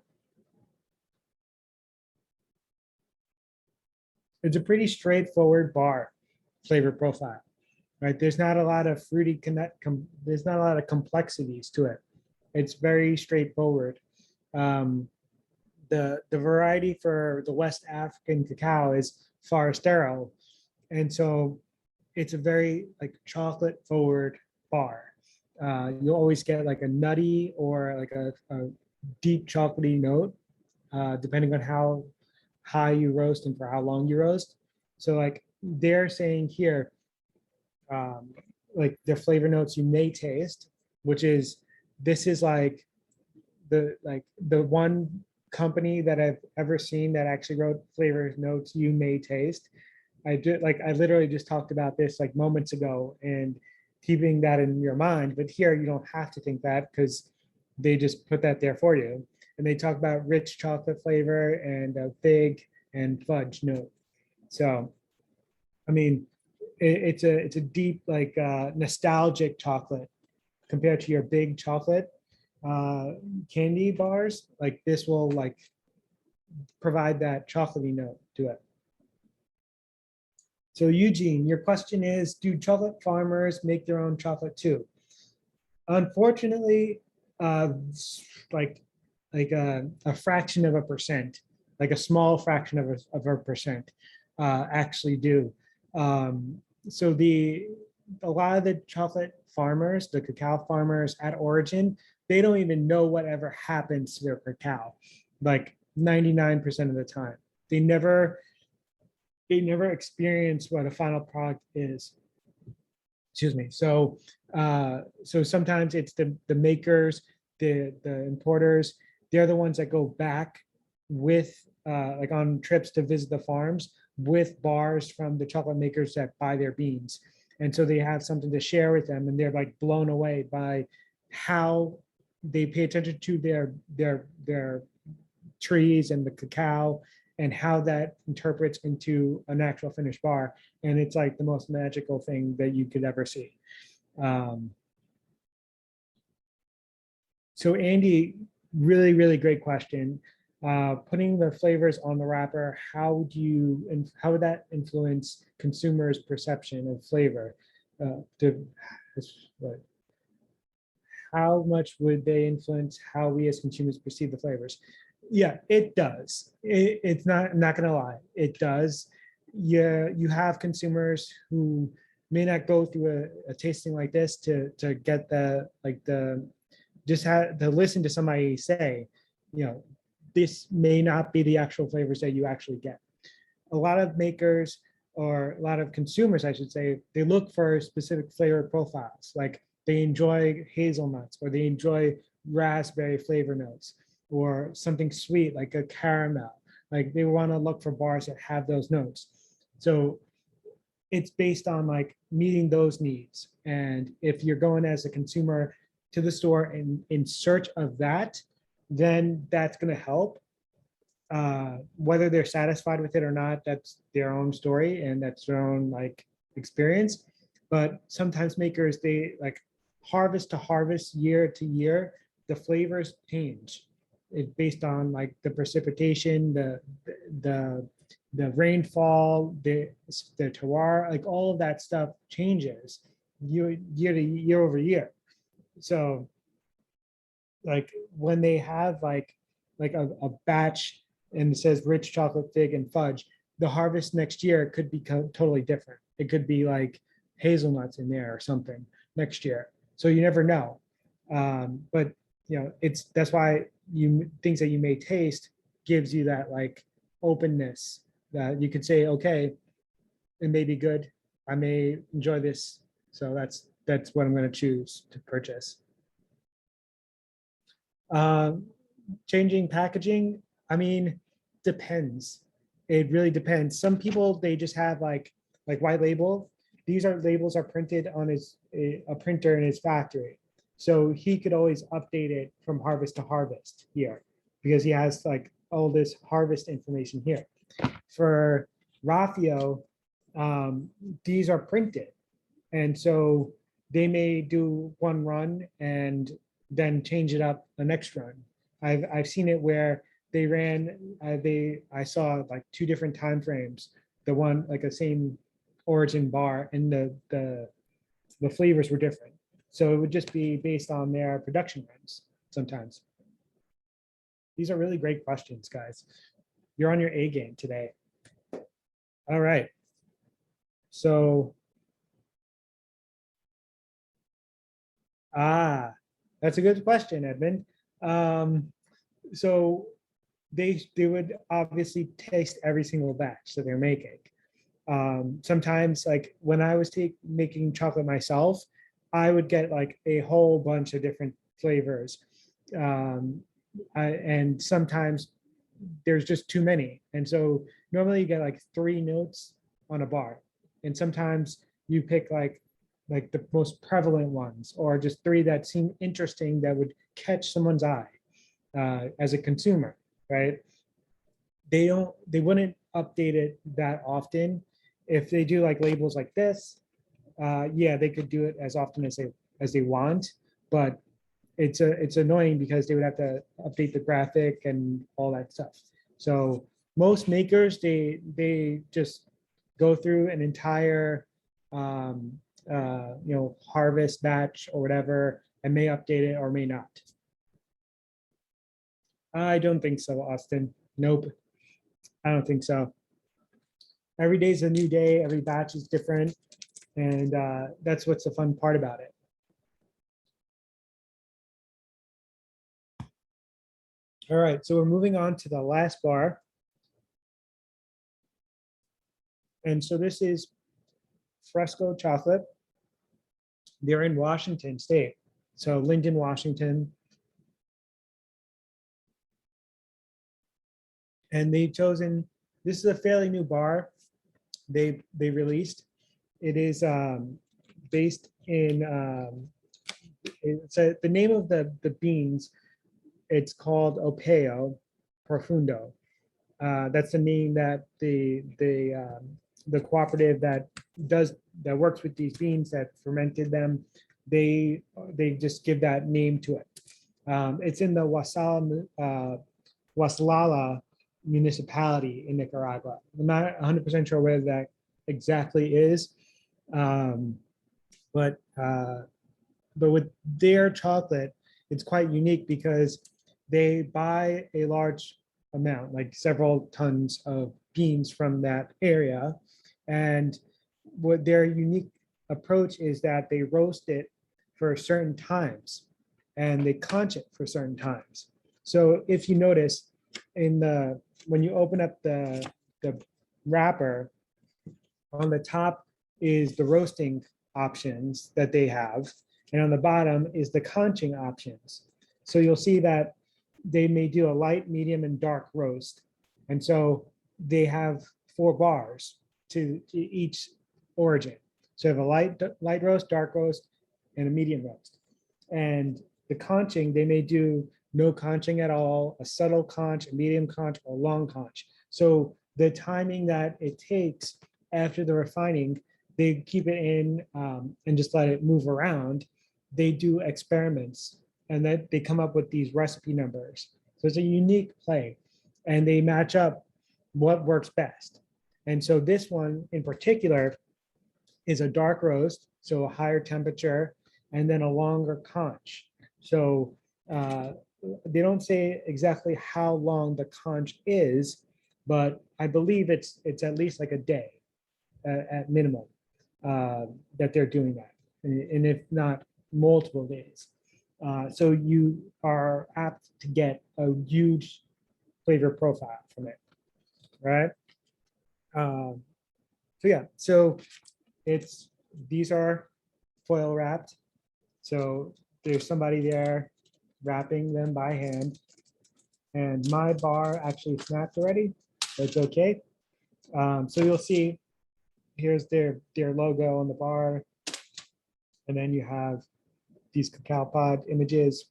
It's a pretty straightforward bar flavor profile, right? There's not a lot of there's not a lot of complexities to it. It's very straightforward. The variety for the West African cacao is Forastero, and so it's a very like chocolate forward bar. You'll always get like a nutty or like a deep chocolatey note, depending on how high you roast and for how long you roast. So like they're saying here, like the flavor notes you may taste, which is this is like the one company that I've ever seen that actually wrote flavor notes you may taste. I literally just talked about this like moments ago, and keeping that in your mind. But here you don't have to think that because they just put that there for you. And they talk about rich chocolate flavor and fig and fudge note. So, I mean, it's a deep like nostalgic chocolate compared to your big chocolate. candy bars, like this will like provide that chocolatey note to it. So Eugene, your question is, do chocolate farmers make their own chocolate too? Unfortunately, like a fraction of a percent, like a small fraction of a percent, actually do. So a lot of the chocolate farmers, the cacao farmers at origin, they don't even know whatever happens to their cacao, like 99% of the time. They never experience what a final product is. Excuse me. So sometimes it's the makers, the importers, they're the ones that go back with like on trips to visit the farms with bars from the chocolate makers that buy their beans. And so they have something to share with them, and they're like blown away by how they pay attention to their trees and the cacao and how that interprets into an actual finished bar. And it's like the most magical thing that you could ever see. So Andy, really, really great question. Putting the flavors on the wrapper, how would that influence consumers' perception of flavor? How much would they influence how we as consumers perceive the flavors? Yeah, it does. It's not, I'm not gonna lie, it does. Yeah, you have consumers who may not go through a tasting like this to get just have to listen to somebody say, this may not be the actual flavors that you actually get. A lot of makers, or a lot of consumers, I should say, they look for specific flavor profiles, like they enjoy hazelnuts, or they enjoy raspberry flavor notes, or something sweet like a caramel. Like they want to look for bars that have those notes. So it's based on like meeting those needs. And if you're going as a consumer to the store and in search of that, then that's going to help. Whether they're satisfied with it or not, that's their own story and that's their own like experience. But sometimes makers, they like harvest to harvest, year to year, the flavors change. It's based on like the precipitation, the rainfall, the terroir, like all of that stuff changes year over year. So like when they have like a batch and it says rich chocolate, fig, and fudge, the harvest next year could be totally different. It could be like hazelnuts in there or something next year. So you never know. But that's why things that you may taste gives you that like openness that you could say, okay, it may be good. I may enjoy this. So that's what I'm going to choose to purchase. Changing packaging, I mean, depends. It really depends. Some people, they just have like white label. These labels are printed on a printer in his factory. So he could always update it from harvest to harvest here because he has like all this harvest information here. For Rafio, these are printed. And so they may do one run and then change it up the next run. I've seen it where they ran, I saw like two different time frames, the one like the same origin bar, and the flavors were different. So it would just be based on their production runs sometimes. These are really great questions, guys. You're on your A game today. All right. So, that's a good question, Edmund. So they would obviously taste every single batch that they're making. Sometimes, like when I was making chocolate myself, I would get like a whole bunch of different flavors. And sometimes there's just too many. And so normally you get like 3 notes on a bar. And sometimes you pick like the most prevalent ones, or just 3 that seem interesting that would catch someone's eye as a consumer, right? They wouldn't update it that often. If they do like labels like this, yeah, they could do it as often as they want, but it's annoying because they would have to update the graphic and all that stuff. So most makers, they just go through an entire harvest batch or whatever and may update it or may not. I don't think so, Austin. Nope. I don't think so. Every day is a new day. Every batch is different. And that's what's the fun part about it. All right, so we're moving on to the last bar. And so this is Fresco Chocolate. They're in Washington State. So Linden, Washington. And they've chosen, this is a fairly new bar they released. It is based in, the name of the beans, it's called Opeo Profundo. That's the name that the cooperative that works with these beans that fermented them, they just give that name to it. It's in the Waslala municipality in Nicaragua. I'm not 100% sure where that exactly is, but with their chocolate, it's quite unique because they buy a large amount, like several tons of beans from that area. And what their unique approach is that they roast it for certain times and they conch it for certain times. So if you notice when you open up the wrapper, on the top is the roasting options that they have. And on the bottom is the conching options. So you'll see that they may do a light, medium, and dark roast. And so they have 4 bars to each origin. So you have a light roast, dark roast, and a medium roast. And the conching, they may do no conching at all, a subtle conch, a medium conch, or a long conch. So the timing that it takes after the refining, they keep it in and just let it move around. They do experiments and that they come up with these recipe numbers. So it's a unique play and they match up what works best. And so this one in particular is a dark roast, so a higher temperature, and then a longer conch. So they don't say exactly how long the conch is, but I believe it's at least like a day at minimum that they're doing that, and if not multiple days. So you are apt to get a huge flavor profile from it, right? So yeah, so these are foil wrapped. So there's somebody there wrapping them by hand. And my bar actually snapped already, but it's okay. So you'll see, here's their logo on the bar. And then you have these cacao pod images.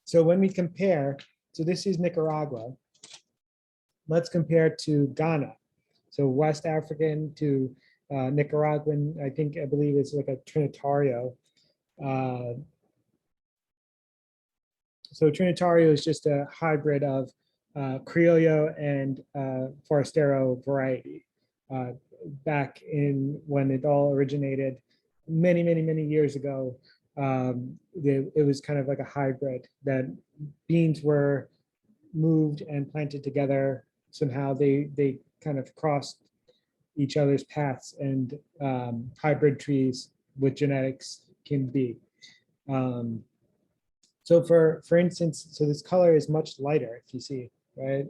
So when we compare, so this is Nicaragua. Let's compare to Ghana. So West African to Nicaraguan, I believe it's like a Trinitario. So Trinitario is just a hybrid of Criollo and Forastero variety. Back in when it all originated many years ago, it was kind of like a hybrid that beans were moved and planted together. Somehow they kind of crossed each other's paths, and hybrid trees with genetics can be. So for instance, so this color is much lighter, if you see, right?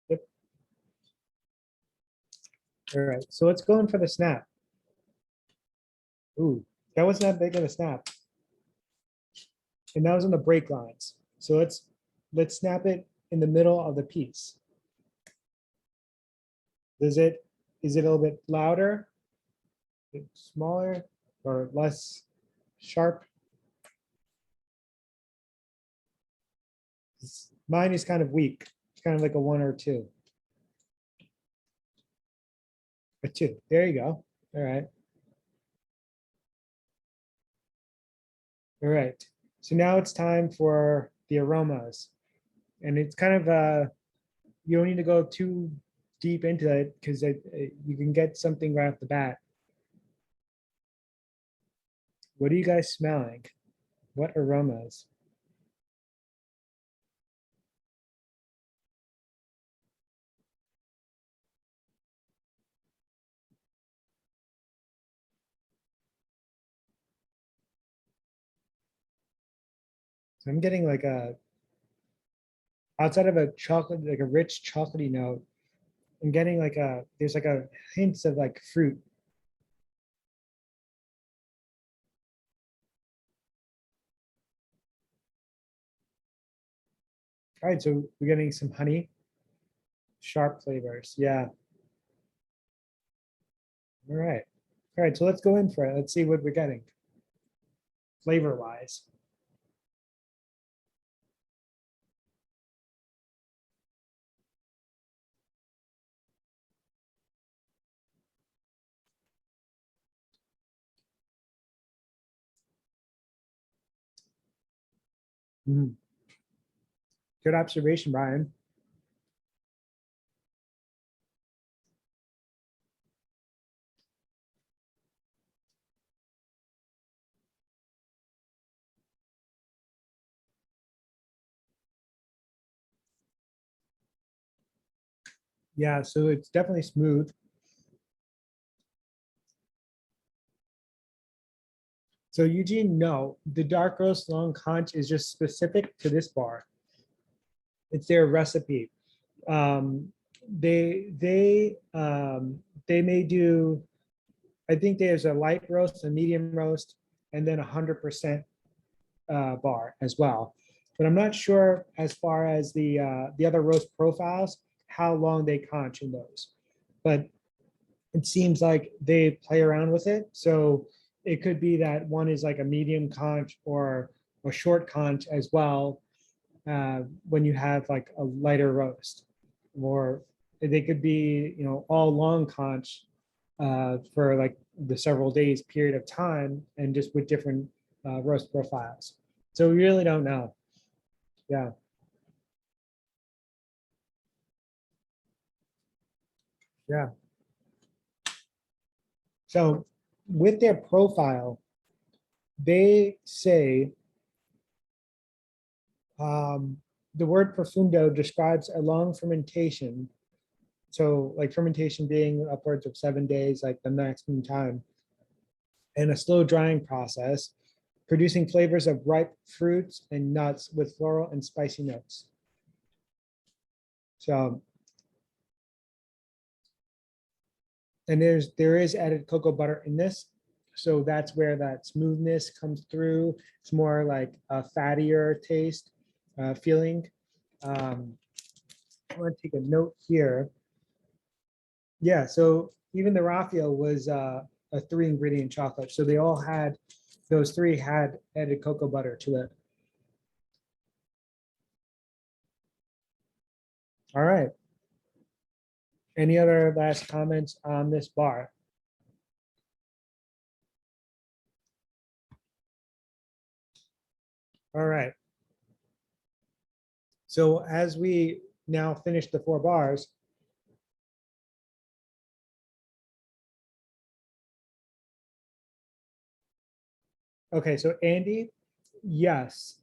Yep. All right, so let's go in for the snap. Ooh, that wasn't that big of a snap. And that was on the break lines. So let's snap it in the middle of the piece. Is it a little bit louder, a bit smaller, or less sharp? Mine is kind of weak. It's kind of like a 1 or 2. A 2. There you go. All right. All right, so now it's time for the aromas. And it's kind of, you don't need to go too deep into it because you can get something right off the bat. What are you guys smelling? What aromas? So I'm getting like a, outside of a chocolate, like a rich chocolatey note, I'm getting like a, there's like a hints of like fruit. All right, so we're getting some honey, sharp flavors. Yeah. All right. All right, so let's go in for it. Let's see what we're getting flavor wise. Mhm. Good observation, Brian. Yeah, so it's definitely smooth. So Eugene, no, the dark roast long conch is just specific to this bar. It's their recipe. They may do, I think there's a light roast, a medium roast, and then 100% bar as well. But I'm not sure as far as the other roast profiles, how long they conch in those. But it seems like they play around with it. So it could be that one is like a medium conch or a short conch as well, when you have like a lighter roast. Or they could be, you know, all long conch for like the several days period of time and just with different roast profiles. So we really don't know. Yeah. Yeah. So with their profile, they say the word profundo describes a long fermentation. So like fermentation being upwards of 7 days, like the maximum time, and a slow drying process, producing flavors of ripe fruits and nuts with floral and spicy notes. So, and there is added cocoa butter in this. So that's where that smoothness comes through. It's more like a fattier taste, feeling. I want to take a note here. Yeah, so even the raffia was a 3-ingredient chocolate. So they all had, those 3 had added cocoa butter to it. All right. Any other last comments on this bar? All right. So as we now finish the 4 bars, okay, so Andy, yes,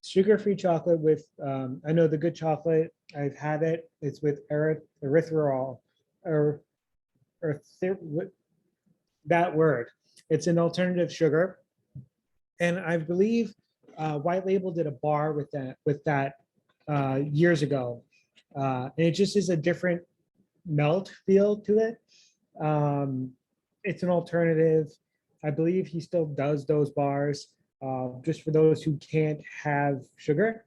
sugar-free chocolate with, I know the good chocolate, I've had it, it's with erythritol, or that word. It's an alternative sugar. And I believe White Label did a bar with that years ago. And it just is a different melt feel to it. It's an alternative. I believe he still does those bars just for those who can't have sugar.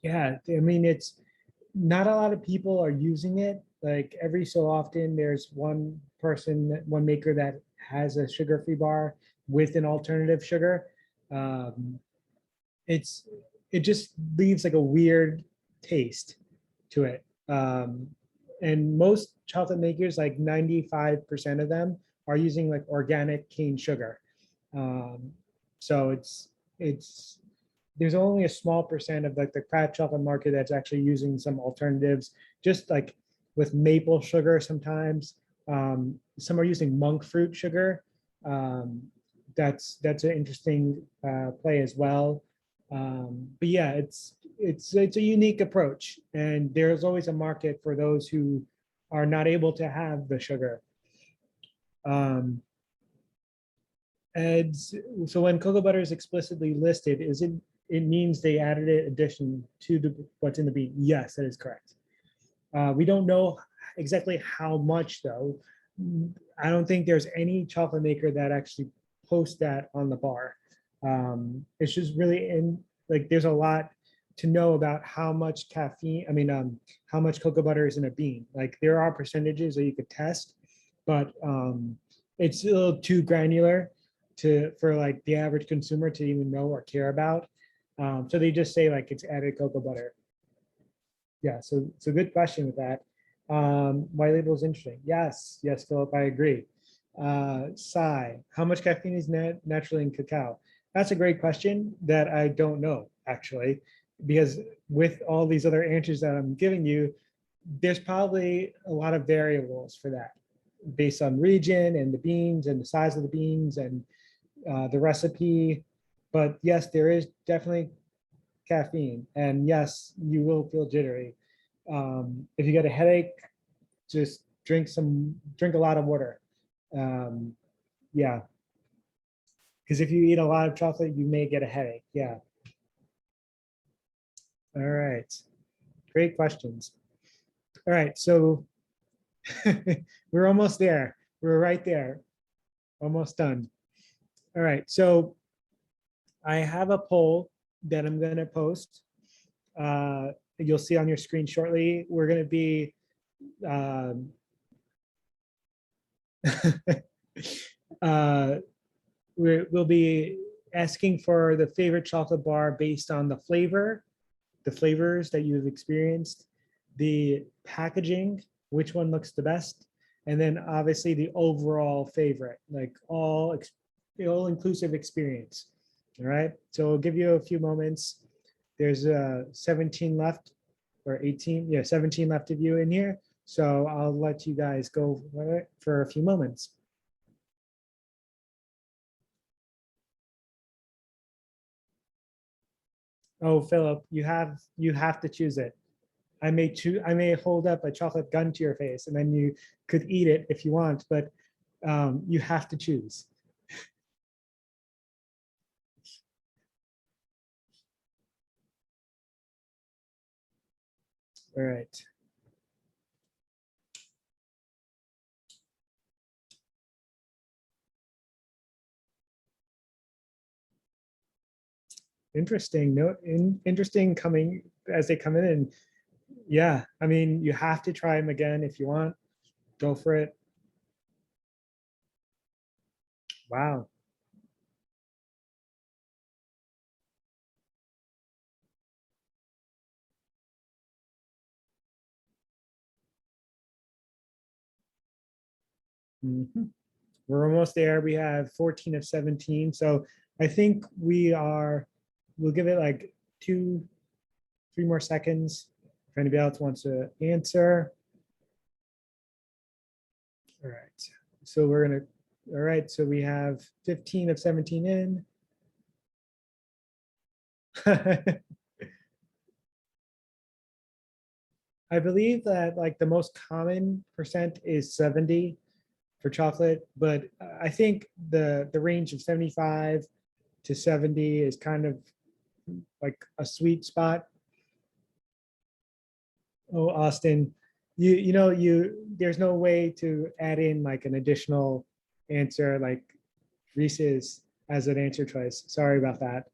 Yeah, I mean, it's not a lot of people are using it. Like every so often, there's one person, one maker that has a sugar-free bar with an alternative sugar. Um, it's it just leaves like a weird taste to it. And most chocolate makers, like 95% of them, are using like organic cane sugar. So there's only a small percent of like the craft chocolate market that's actually using some alternatives, just like with maple sugar sometimes. Some are using monk fruit sugar. That's an interesting play as well. But yeah, it's a unique approach, and there's always a market for those who are not able to have the sugar. And so when cocoa butter is explicitly listed, it means they added an addition to what's in the bean? Yes, that is correct. We don't know exactly how much though. I don't think there's any chocolate maker that actually posts that on the bar. It's just really like there's a lot to know about how much caffeine, how much cocoa butter is in a bean. Like there are percentages that you could test, but it's a little too granular for like the average consumer to even know or care about. So they just say like it's added cocoa butter. Yeah, so good question with that. White label is interesting. Yes, Philip, I agree. Sai, how much caffeine is naturally in cacao? That's a great question that I don't know actually, because with all these other answers that I'm giving you, there's probably a lot of variables for that based on region and the beans and the size of the beans and the recipe. But yes, there is definitely caffeine, and yes, you will feel jittery. If you get a headache, just drink a lot of water. Yeah, because if you eat a lot of chocolate, you may get a headache. Yeah. All right. Great questions. All right, so we're almost there. We're right there. Almost done. All right, so I have a poll that I'm going to post. You'll see on your screen shortly. We're going to be we'll be asking for the favorite chocolate bar based on the flavors that you've experienced, the packaging, which one looks the best, and then obviously the overall favorite, like all inclusive experience. All right, so I'll give you a few moments. There's 17 left, or 18, yeah, 17 left of you in here. So I'll let you guys go for a few moments. Oh, Philip, you have to choose it. I may hold up a chocolate gun to your face and then you could eat it if you want, but you have to choose. All right. Interesting. Interesting coming as they come in. And yeah, I mean, you have to try them again if you want. Go for it. Wow. Mhm. We're almost there. We have 14 of 17. So I think we'll give it like 3 more seconds. If anybody else wants to answer. All right. So all right. So we have 15 of 17 in. I believe that like the most common percent is 70 for chocolate, but I think the range of 75 to 70 is kind of like a sweet spot. Oh, Austin, there's no way to add in like an additional answer like Reese's as an answer choice. Sorry about that.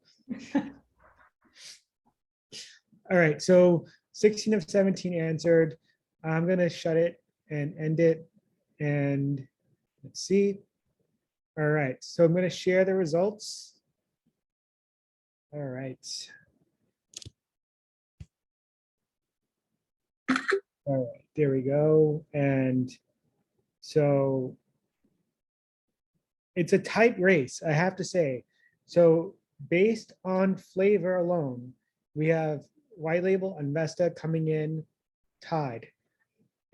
All right, so 16 of 17 answered. I'm gonna shut it and end it. And let's see. All right, so I'm gonna share the results. All right. All right, there we go. And so it's a tight race, I have to say. So based on flavor alone, we have White Label and Vesta coming in tied.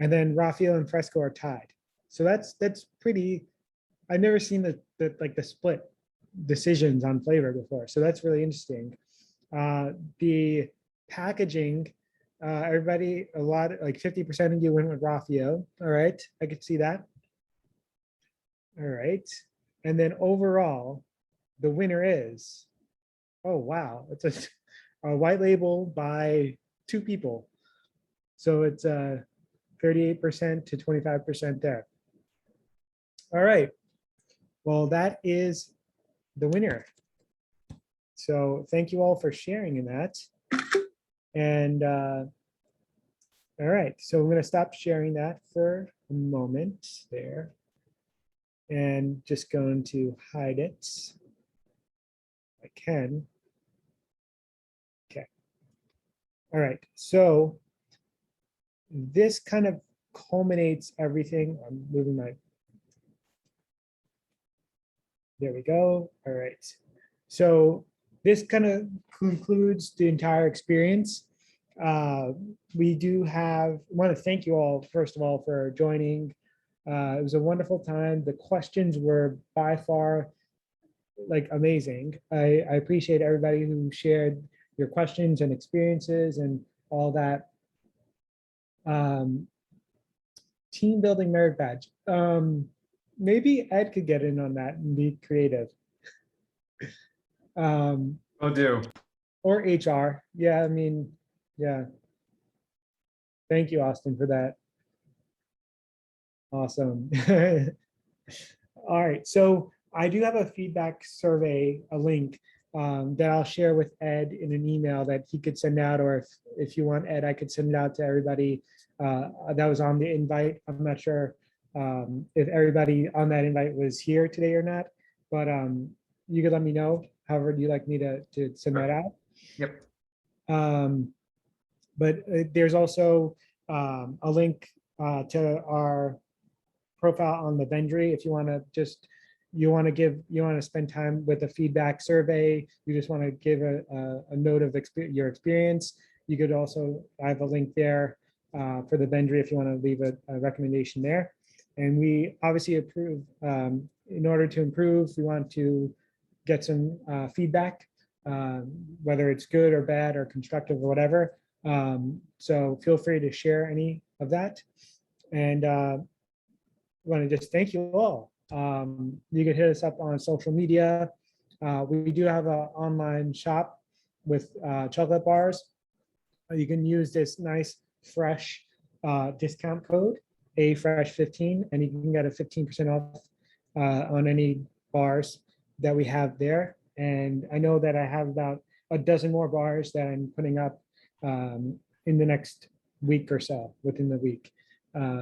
And then Raphael and Fresco are tied. So that's pretty, I've never seen the split decisions on flavor before. So that's really interesting. The packaging, everybody, a lot, like 50% of you went with Raphael. All right, I could see that. All right. And then overall, the winner is, oh, wow, it's a White Label by 2 people. So it's 38% to 25% there. All right. Well, that is the winner. So thank you all for sharing in that. And all right, so I'm going to stop sharing that for a moment there. And just going to hide it. I can. Okay. All right, so this kind of culminates everything. I'm moving my, there we go. All right. So this kind of concludes the entire experience. We do have, I want to thank you all, first of all, for joining. It was a wonderful time. The questions were by far like amazing. I appreciate everybody who shared your questions and experiences and all that. Team building merit badge. Maybe Ed could get in on that and be creative. Will do. Or HR. Yeah, I mean, yeah. Thank you, Austin, for that. Awesome. All right, so I do have a feedback survey, a link that I'll share with Ed in an email that he could send out, or if you want, Ed, I could send it out to everybody that was on the invite. I'm not sure if everybody on that invite was here today or not, but you could let me know. However, do you like me to send that out? Yep. But there's also a link to our profile on the Vendry. If you want to spend time with a feedback survey, you just want to give a note of your experience, you could also, I have a link there for the Vendry if you want to leave a recommendation there. And we obviously approve, in order to improve, we want to get some feedback, whether it's good or bad or constructive or whatever. So feel free to share any of that. And I want to just thank you all. You can hit us up on social media. We do have an online shop with chocolate bars. You can use this nice fresh discount code, AFresh15, and you can get a 15% off on any bars that we have there. And I know that I have about a dozen more bars that I'm putting up in the next week or so, within the week.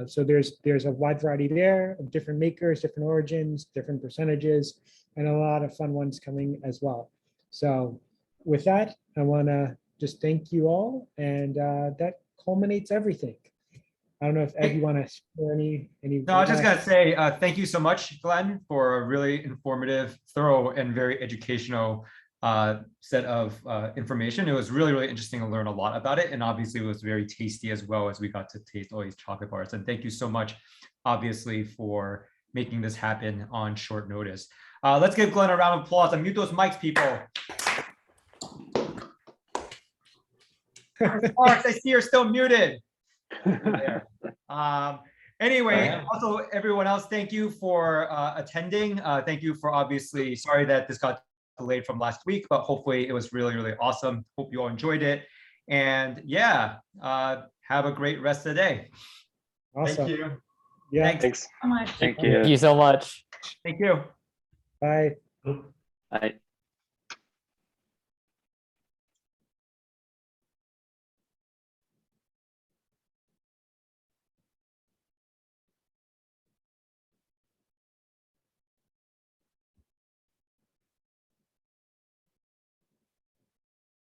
So there's a wide variety there of different makers, different origins, different percentages, and a lot of fun ones coming as well. So with that, I want to just thank you all, and that culminates everything. I don't know if Ed, you want to share any. No, I was just gonna say thank you so much, Glenn, for a really informative, thorough, and very educational set of information. It was really, really interesting to learn a lot about it. And obviously it was very tasty as well, as we got to taste all these chocolate bars. And thank you so much, obviously, for making this happen on short notice. Let's give Glenn a round of applause and mute those mics, people. Mark, I see you're still muted. There. Anyway, also everyone else, thank you for attending. Thank you for obviously, sorry that this got delayed from last week, but hopefully it was really, really awesome. Hope you all enjoyed it. And yeah, have a great rest of the day. Awesome. Thank you. Yeah. Thanks So much. Thank you. Thank you so much. Thank you. Bye. Bye.